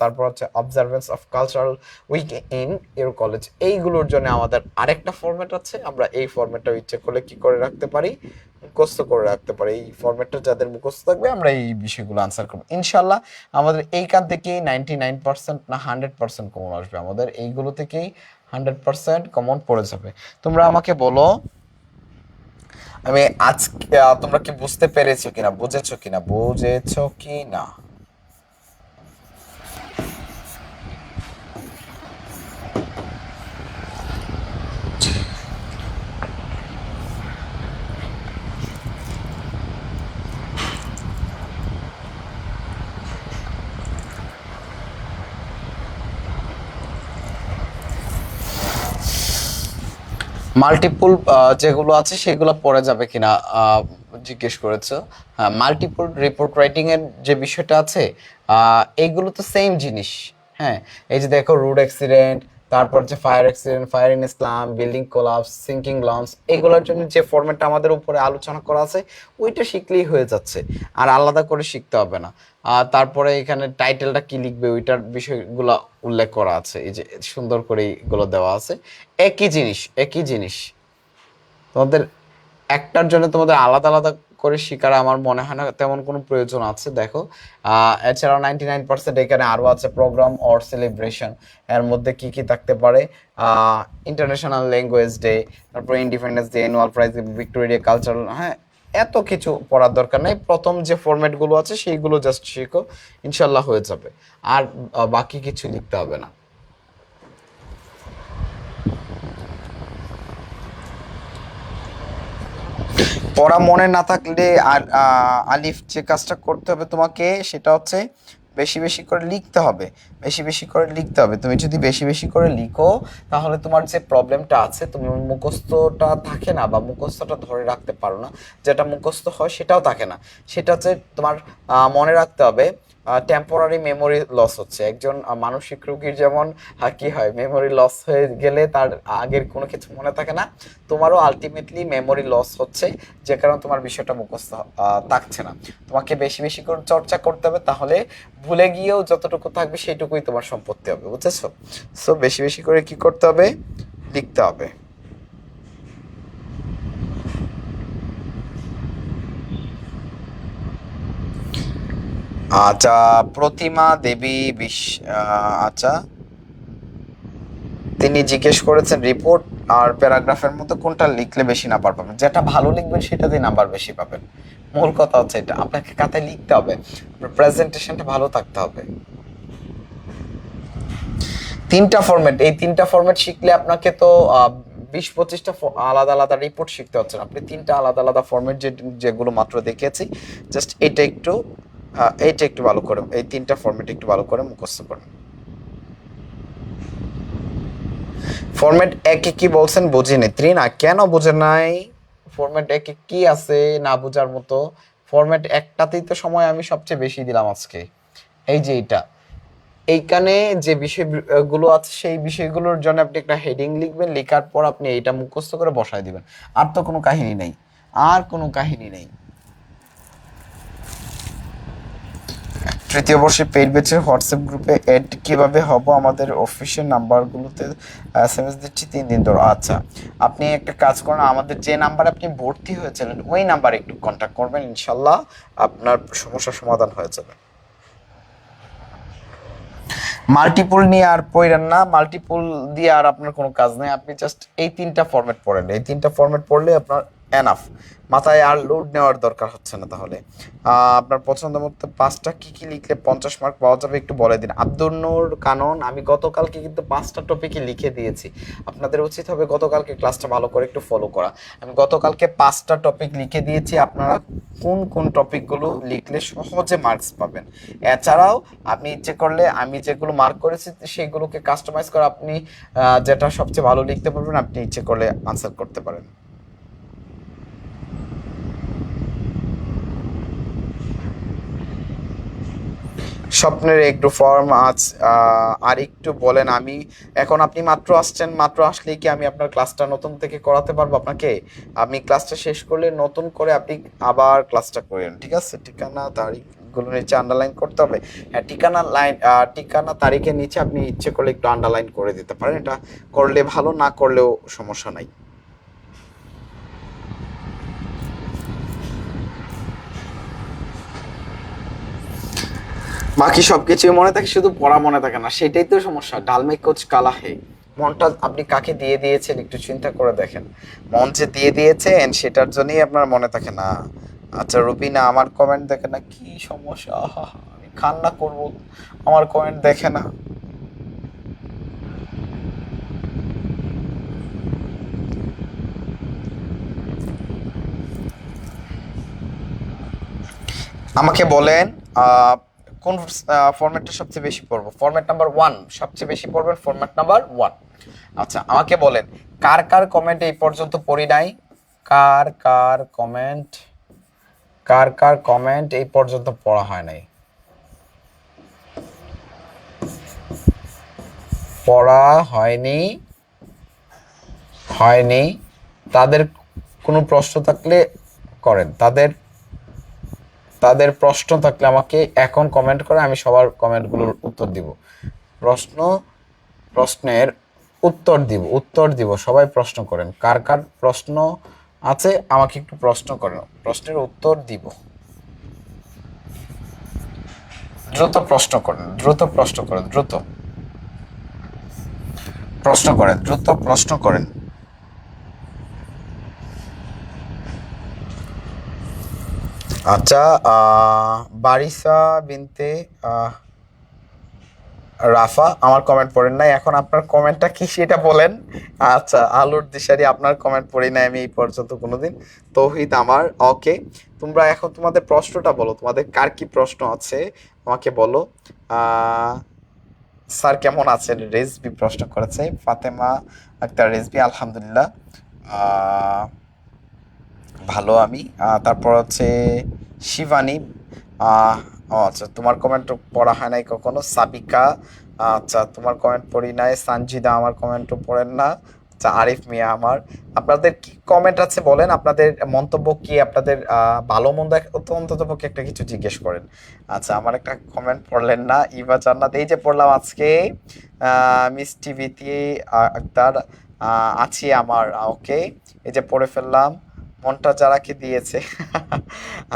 তারপর হচ্ছে observance of cultural week in your college. এইগুলোর জন্য আমাদের আরেকটা ফরম্যাট আছে, আমরা এই ফরম্যাটটা ইচ্ছে করলে কি করে রাখতে পারি, মুখস্থ করে রাখতে পারি। এই ফরম্যাটটা যাদের মুখস্থ থাকবে আমরা এই বিষয়গুলো আনসার করবো ইনশাল্লাহ। আমাদের এইখান থেকেই 99% না 100% কমন আসবে, আমাদের এইগুলো থেকেই 100% কমন পড়ে যাবে। তোমরা আমাকে বলো, আমি আজকে তোমরা কি বুঝতে পেরেছো কিনা, বুঝেছো কিনা? মাল্টিপল যেগুলো আছে সেগুলো পড়ে যাবে কিনা জিজ্ঞেস করেছো। হ্যাঁ, মাল্টিপল রিপোর্ট রাইটিং এর যে বিষয়টা আছে এইগুলো তো সেম জিনিস। হ্যাঁ, এই যে দেখো, রোড অ্যাক্সিডেন্ট, তারপর যে fire accident, fire in Islam, building collapse, sinking launch, এগুলোর জন্য যে ফরম্যাটটা আমাদের উপরে আলোচনা করা আছে ওইটা শিখলেই হয়ে যাচ্ছে, আর আলাদা করে শিখতে হবে না। আর তারপরে এখানে টাইটেলটা কি লিখবে ওইটার বিষয়গুলো উল্লেখ করা আছে, এই যে সুন্দর করে এগুলো দেওয়া আছে। একই জিনিস তোমাদের একটার জন্য তোমাদের আলাদা আলাদা করে শিকার আমার মনে হয় না তেমন কোনো প্রয়োজন আছে। দেখো, এছাড়াও 99% এখানে আরও আছে প্রোগ্রাম অর সেলিব্রেশন। এর মধ্যে কি কি থাকতে পারে? ইন্টারন্যাশনাল ল্যাঙ্গুয়েজ ডে, তারপর independence day, annual prize, Victoria cultural, হ্যাঁ, এত কিছু পড়ার দরকার নাই, প্রথম যে ফরম্যাটগুলো আছে সেইগুলো জাস্ট শিখো, ইনশাল্লাহ হয়ে যাবে। আর বাকি কিছু লিখতে হবে না। পড়া মনে না থাকলে আর আলিফ যে কাজটা করতে হবে তোমাকে সেটা হচ্ছে বেশি বেশি করে লিখতে হবে। বেশি বেশি করে লিখতে হবে। তুমি যদি বেশি বেশি করে লিখো তাহলে তোমার যে প্রবলেমটা আছে, তুমি মুখস্থটা থাকে না বা মুখস্থটা ধরে রাখতে পারো না, যেটা মুখস্থ হয় সেটাও থাকে না। সেটা হচ্ছে তোমার মনে রাখতে হবে। টেম্পোরারি মেমোরি লস হচ্ছে, একজন মানসিক রোগীর যেমন কি হয়, মেমোরি লস হয়ে গেলে তার আগের কোনো কিছু মনে থাকে না, তোমারও আলটিমেটলি মেমোরি লস হচ্ছে, যে কারণে তোমার বিষয়টা মুখস্থ থাকছে না। তোমাকে বেশি বেশি করে চর্চা করতে হবে, তাহলে ভুলে গিয়েও যতটুকু থাকবে সেইটুকুই তোমার সম্পত্তি হবে, বুঝেছো? সো বেশি বেশি করে কি করতে হবে, লিখতে হবে। আচ্ছা, প্রতিমা দেবী আচ্ছা, তিনি জিজ্ঞেস করেছেন রিপোর্ট আর প্যারাগ্রাফের মধ্যে কোনটা লিখলে বেশি নাম্বার পাবেন। যেটা ভালো লিখবেন সেটাতেই নাম্বার বেশি পাবেন। মূল কথা হচ্ছে এটা, আপনাকে খাতায় লিখতে হবে, প্রেজেন্টেশনটা ভালো থাকতে হবে। তিনটা ফরম্যাট, এই তিনটা ফরম্যাট শিখলে আপনাকে তো 20-25টা আলাদা আলাদা রিপোর্ট শিখতে হচ্ছে না। আপনি তিনটা আলাদা আলাদা ফরম্যাট যেগুলো মাত্র দেখিয়েছি, জাস্ট এইটা একটু ভালো করে, এই তিনটা ফরম্যাট একটু ভালো করে মুখস্থ করেন। ফরম্যাট একে কি বলছেন বুঝিনি ত্রিনা, কেন বুঝে নাই? ফরম্যাট একে কি আছে না বোঝার মতো? ফরম্যাট একটাতেই তো সময় আমি সবচেয়ে বেশি দিলাম আজকে। এই যে এইখানে যে বিষয়গুলো আছে সেই বিষয়গুলোর জন্য আপনি একটা হেডিং লিখবেন, লেখার পর আপনি এইটা মুখস্থ করে বসায় দিবেন। আর তো কোনো কাহিনী নেই, আর কোনো কাহিনী নেই। তৃতীয় বর্ষে পেইড ব্যাচের হোয়াটসঅ্যাপ গ্রুপে এড কিভাবে হব? আমাদের অফিসিয়াল নাম্বারগুলোতে এসএমএস দিচ্ছি 3 দিন ধরে। আচ্ছা, আপনি একটা কাজ করেন, আমাদের যে নাম্বারে আপনি ভর্তি হয়েছিলেন ওই নাম্বারে একটু কন্ট্যাক্ট করবেন, ইনশাল্লাহ আপনার সমস্যার সমাধান হয়ে যাবে। মাল্টিপুল নিয়ে আর পড়েন না, মাল্টিপুল দিয়ে আর আপনার কোনো কাজ নেই। আপনি জাস্ট এই তিনটা ফরম্যাট পড়েন, এই তিনটা ফরম্যাট পড়লে আপনার এনাফ, মাথায় আর লোড নেওয়ার দরকার হচ্ছে না। তাহলে আপনার পছন্দ মতো 5টা কী কী লিখলে 50 মার্ক পাওয়া যাবে একটু বলে দিন। আব্দুল নূর কানন, আমি গতকালকে কিন্তু 5টা টপিকই লিখে দিয়েছি। আপনাদের উচিত হবে গতকালকে ক্লাসটা ভালো করে একটু ফলো করা। আমি গতকালকে 5টা টপিক লিখে দিয়েছি, আপনারা কোন কোন টপিকগুলো লিখলে সহজে মার্কস পাবেন। এছাড়াও আপনি ইচ্ছে করলে আমি যেগুলো মার্ক করেছি সেগুলোকে কাস্টমাইজ করে আপনি যেটা সবচেয়ে ভালো লিখতে পারবেন আপনি ইচ্ছে করলে আনসার করতে পারেন। স্বপ্নের একটু ফর্ম আজ আর একটু বলেন। আমি এখন, আপনি মাত্র আসছেন, মাত্র আসলেই কি আমি আপনার ক্লাসটা নতুন থেকে করাতে পারবো আপনাকে? আমি ক্লাসটা শেষ করলে নতুন করে আপনি আবার ক্লাসটা করেন, ঠিক আছে? ঠিকানা তারিখগুলো নিচে আন্ডারলাইন করতে হবে। হ্যাঁ, ঠিকানা তারিখের নিচে আপনি ইচ্ছে করলে একটু আন্ডারলাইন করে দিতে পারেন, এটা করলে ভালো, না করলেও সমস্যা নাই। বাকি সবকিছুই মনে থাকে, শুধু পড়া মনে থাকে না, সেটাই তো সমস্যা। ডালমে কোচ কালা হে, মনটা আপনি কাকে দিয়ে দিয়েছেন একটু চিন্তা করে দেখেন। মন যে দিয়ে দিয়েছেন সেটার জন্যই আপনার মনে থাকে না। আচ্ছা রুবিনা, আমার কমেন্ট দেখে না, কি সমস্যা? আহা, আমি কান্না করব, আমার কমেন্ট দেখে না। আমাকে বলেন কোন ফরম্যাটটা সবচেয়ে বেশি পড়বো? ফরম্যাট নাম্বার 1 সবচেয়ে বেশি পড়বেন, ফরম্যাট নাম্বার 1। আচ্ছা, আমাকে বলেন কার কার কমেন্ট এই পর্যন্ত পড়ি নাই? কার কার কমেন্ট, কার কার কমেন্ট এই পর্যন্ত পড়া হয় নাই? পড়া হয়নি, হয়নি। তাদের কোনো প্রশ্ন থাকলে করেন, তাদের তাদের প্রশ্ন থাকলে আমাকে এখন কমেন্ট করে, আমি সবার কমেন্টগুলোর উত্তর দিব। প্রশ্ন, প্রশ্নের উত্তর দিব। সবাই প্রশ্ন করেন, কার কার প্রশ্ন আছে আমাকে একটু প্রশ্ন করেন, প্রশ্নের উত্তর দিব। দ্রুত প্রশ্ন করেন, দ্রুত প্রশ্ন করেন, দ্রুত প্রশ্ন করেন, দ্রুত প্রশ্ন করেন। আচ্ছা, বারিসা বিনতে আহ, রাফা আমার কমেন্ট পড়েন নাই, এখন আপনার কমেন্টটা কি সেটা বলেন। আচ্ছা, আলুর দিশারি আপনার কমেন্ট পড়ি নাই আমি এই পর্যন্ত কোনোদিন। তৌহিদ আমার, ওকে। তোমরা এখন তোমাদের প্রশ্নটা বলো, তোমাদের কার কি প্রশ্ন আছে আমাকে বলো। আহ স্যার কেমন আছেন, রেজবি প্রশ্ন করেছে, ফাতেমা আক্তার রেজবি, আলহামদুলিল্লাহ আহ ভালো আমি। তারপর হচ্ছে শিবানী। আহ, ও আচ্ছা, তোমার কমেন্ট পড়া হয় নাই কখনো। সাবিকা, আচ্ছা তোমার কমেন্ট পড়ি নাই। সানজিদা আমার কমেন্টও পড়েন না। আচ্ছা, আরিফ মিয়া আমার। আপনাদের কি কমেন্ট আছে বলেন, আপনাদের মন্তব্য কি, আপনাদের ভালো মন্দ অন্ততপক্ষে একটা কিছু জিজ্ঞেস করেন। আচ্ছা, আমার একটা কমেন্ট পড়লেন না। ইভা জান্নাত, এই যে পড়লাম আজকে। মিস টিভিতে আক্তার আছি আমার, ওকে, এই যে পড়ে ফেললাম। মনটা যারাকে দিয়েছে।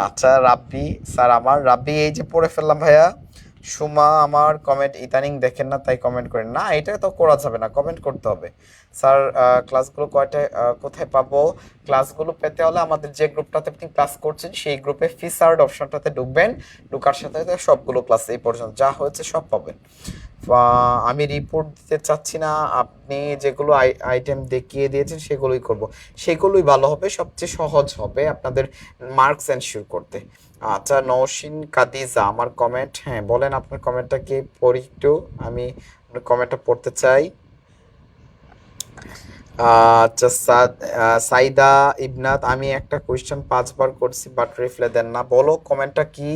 আচ্ছা, রাব্বি স্যার আমার, রাব্বি এই যে পড়ে ফেললাম ভাইয়া। সুমা আমার কমেন্ট ইদানিং দেখেন না তাই কমেন্ট করেন না, এটা তো করা যাবে না, কমেন্ট করতে হবে। স্যার ক্লাসগুলো কয়টায় কোথায় পাবো? ক্লাসগুলো পেতে হলে আমাদের যে গ্রুপটাতে আপনি ক্লাস করছেন সেই গ্রুপে ফিচার্ড অপশনটাতে ঢুকবেন। ঢোকার সাথে সাথে সবগুলো ক্লাস এই পর্যন্ত যা হয়েছে সব পাবেন। আমি রিপোর্ট দিতে চাচ্ছি না, আপনি যেগুলো আইটেম দেখিয়ে দিয়েছেন সেগুলোই করব। সেগুলোই ভালো হবে, সবচেয়ে সহজ হবে আপনাদের মার্কস এনশিওর করতে। আচ্ছা, নওশিন কাদিজা আমার কমেন্ট, হ্যাঁ বলেন আপনার কমেন্টটা কি পড়ি একটু, আমি আপনার কমেন্টটা পড়তে চাই। আচ্ছা, সাইদা ইবনাত, আমি একটা কোয়েশ্চেন 5 বার করছি বাট রিপ্লাই দেন না, বলো কমেন্টটা কি,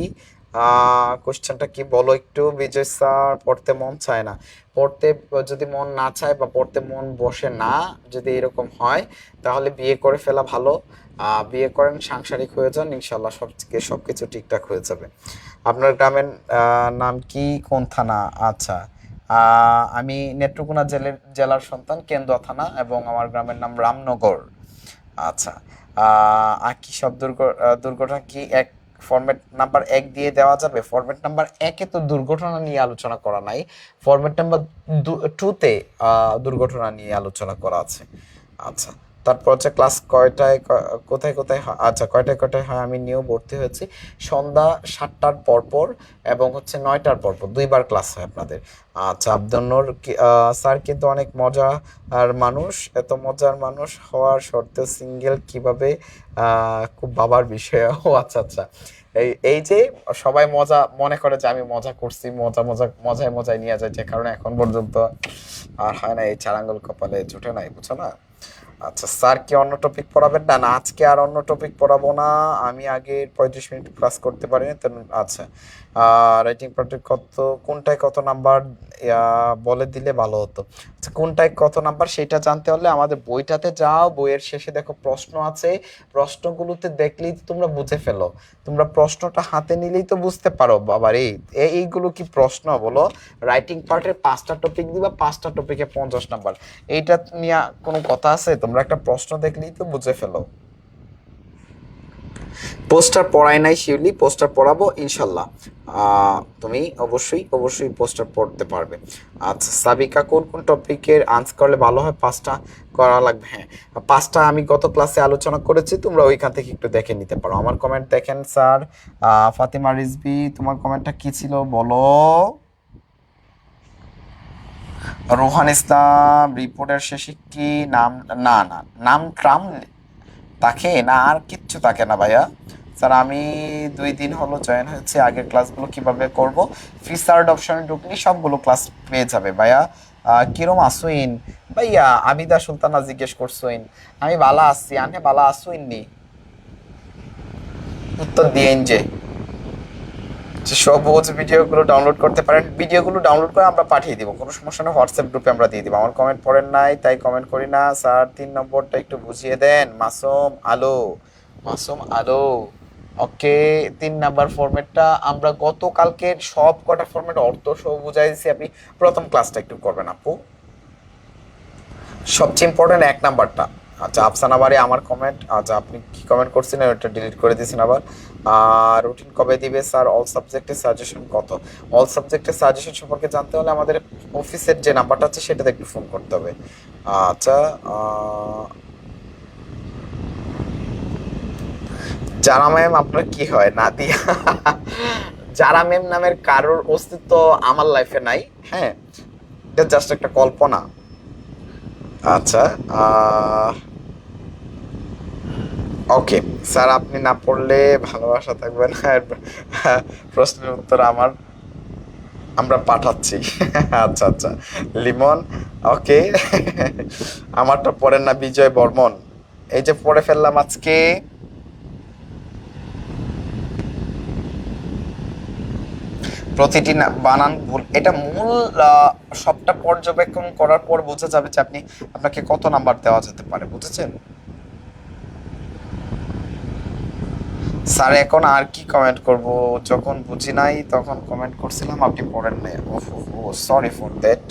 কোয়েশ্চেনটা কি বলো একটু। বিজয় স্যার, পড়তে মন চায় না। পড়তে যদি মন না চায় বা পড়তে মন বসে না, যদি এরকম হয় তাহলে বিয়ে করে ফেলা ভালো। বিয়ে করেন, সাংসারিক হয়ে যান, ইনশাল্লাহ সবকিছু ঠিকঠাক হয়ে যাবে। আপনার গ্রামের নাম কি, কোন থানা? আচ্ছা, আমি নেত্রকোনা জেলার সন্তান, কেন্দুয়া থানা, এবং আমার গ্রামের নাম রামনগর। আচ্ছা, কি সব দুর্ঘটনা কি এক ফরম্যাট নাম্বার 1 দিয়ে দেওয়া যাবে? ফরম্যাট নাম্বার 1-এ তো দুর্ঘটনা নিয়ে আলোচনা করা নাই। ফরম্যাট নাম্বার 2-তে দুর্ঘটনা নিয়ে আলোচনা করা আছে। আচ্ছা, তারপর হচ্ছে ক্লাস কয়টায় কোথায় কোথায় হয়? আচ্ছা, কয়টায় কয়টায় হয়? আমি নিয়েও ভর্তি হয়েছি। সন্ধ্যা 7টার পর পর এবং হচ্ছে 9টার পর পর 2বার ক্লাস হয় আপনাদের। আচ্ছা, আব্দুন্নূর স্যার কিন্তু অনেক মজা আর মানুষ, এত মজার মানুষ হওয়ার সত্ত্বেও সিঙ্গেল কিভাবে? খুব ভাবার বিষয়। ও আচ্ছা আচ্ছা, এই এই যে সবাই মজা মনে করে যে আমি মজা করছি, মজায় মজায় নিয়ে যায়, যে কারণে এখন পর্যন্ত আর হয় না, এই চার আঙ্গুল কপালে জুটে নাই, বুঝছো না? আচ্ছা, স্যার কি অন্য টপিক পড়াবেন? না না, আজকে আর অন্য টপিক পড়াবো না। আমি আগে 35 মিনিট ক্লাস করতে পারিনি তো। আচ্ছা, রাইটিং পার্টে কোনটায় কত নাম্বার বলে দিলে ভালো হতো। আচ্ছা, কোনটায় কত নাম্বার সেটা জানতে হলে আমাদের বইটাতে যাও, বইয়ের শেষে দেখো প্রশ্ন আছে। প্রশ্নগুলোতে দেখলেই তো তোমরা বুঝে ফেলো। তোমরা প্রশ্নটা হাতে নিলেই তো বুঝতে পারো বাবার এইগুলো কি প্রশ্ন বলো। রাইটিং পার্টের 5টা টপিক দিবা, 5টা টপিকে 50 নাম্বার, এইটা নিয়ে কোনো কথা আছে? তোমরা একটা প্রশ্ন দেখলেই তো বুঝে ফেলো। পোস্টার পড়াই নাই শিউলি, পোস্টার পড়াবো ইনশাল্লাহ। তুমি অবশ্যই অবশ্যই পোস্টার পড়তে পারবে। আচ্ছা, সাবিকা কোন কোন টপিকের আনসার করলে ভালো হয়? 5টা করা লাগবে, হ্যাঁ। 5টা আমি গত ক্লাসে আলোচনা করেছি, তোমরা ওইখান থেকে একটু দেখে নিতে পারো। আমার কমেন্ট দেখেন স্যার। ফাতিমা রিজভি, তোমার কমেন্টটা কি ছিল বলো। রোহান ইসলাম, রিপোর্টের শেষে কি নাম? না না, নাম ট্রাম তাকে না, আর কিচ্ছু থাকে না ভাইয়া। স্যার আমি 2 দিন হলো জয়েন হয়েছে, আগের ক্লাসগুলো কিভাবে করব? ফিচার্ড অপশনে ঢুকলে সবগুলো ক্লাস পেয়ে যাবে ভাইয়া। কিরম আসুইন ভাইয়া? আবিদা সুলতানা জিজ্ঞেস করছুইন। আমি বালা আছি, আনে বালা আসুইন নি? উত্তর দিয়েন যে সবুজ ভিডিওগুলো ডাউনলোড করতে পারেন, ভিডিওগুলো ডাউনলোড করে আমরা পাঠিয়ে দিব, কোনো সমস্যা নেই, হোয়াটসঅ্যাপ গ্রুপে আমরা দিয়ে দিব। আমার কমেন্ট পড়েন নাই তাই কমেন্ট করি না। স্যার 3 নম্বরটা একটু বুঝিয়ে দেন। মাসুম আলো, মাসুম আলো, ওকে। 3 নাম্বার ফরম্যাটটা আমরা গতকালকের সব কটা ফরম্যাট অর্থ সহ বুঝাই দিছি, আপনি প্রথম ক্লাসটা একটু করবেন আপু। সবচেয়ে ইম্পর্টেন্ট 1 নাম্বারটা। আচ্ছা, আফসানা বাড়ি আমার কমেন্ট, আচ্ছা আপনি কি কমেন্ট করছিলেন ওটা ডিলিট করে দিয়েছেন আবার। রুটিন কবে দিবে স্যার? অল সাবজেক্টের সাজেশন কত? অল সাবজেক্টের সাজেশন সম্পর্কে জানতে হলে আমাদের অফিসের যে নাম্বারটা আছে সেটাতে একটু ফোন করতে হবে। আচ্ছা, যারা ম্যাম আপনার কি হয়? নাদিয়া। যারা ম্যাম নামের কারোর অস্তিত্ব আমার লাইফে নাই। হ্যাঁ, এটা জাস্ট একটা কল্পনা। আচ্ছা, ওকে স্যার, আপনি না পড়লে ভালোবাসা থাকবে না। প্রশ্নের উত্তর আমরা পাঠাচ্ছি। আচ্ছা আচ্ছা, লিমন। ওকে। আমারটা পড়েন না বিজয় বর্মন। এই যে পড়ে ফেললাম আজকে। প্রতিটি বানান ভুল, এটা মূল সবটা পর্যবেক্ষণ করার পর বোঝা যাবে যে আপনাকে কত নাম্বার দেওয়া যেতে পারে, বুঝেছেন? স্যার এখন আর কি কমেন্ট করব, যখন বুঝি নাই তখন কমেন্ট করছিলাম, আপনি পড়েন নাই। ওহো, সরি ফর দ্যাট।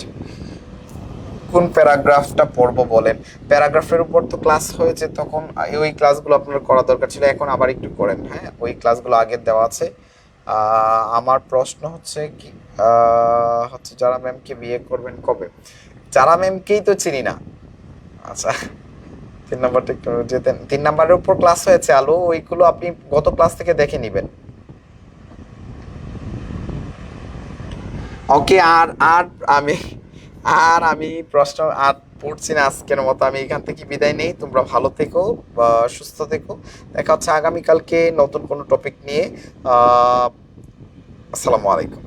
কোন প্যারাগ্রাফটা পড়বো বলেন? প্যারাগ্রাফের উপর তো ক্লাস হয়েছে, তখন ওই ক্লাসগুলো আপনার করা দরকার ছিল, এখন আবার একটু করেন। হ্যাঁ, ওই ক্লাসগুলো আগের দেওয়া আছে। আমার প্রশ্ন হচ্ছে কি, হচ্ছে যারা ম্যামকে বিয়ে করবেন কবে? যারা ম্যামকেই তো চিনি না। আচ্ছা, 3 নম্বরটা একটু যেতেন। 3 নম্বরের উপর ক্লাস হয়েছে আলো, ওইগুলো আপনি গত ক্লাস থেকে দেখে নিবেন। ওকে, আর আর আমি আমি প্রশ্ন আর পড়ছি না আজকের মতো। আমি এখান থেকে বিদায় নেই। তোমরা ভালো থেকো বা সুস্থ থেকো। দেখা হচ্ছে আগামীকালকে নতুন কোনো টপিক নিয়ে। আসসালামু আলাইকুম।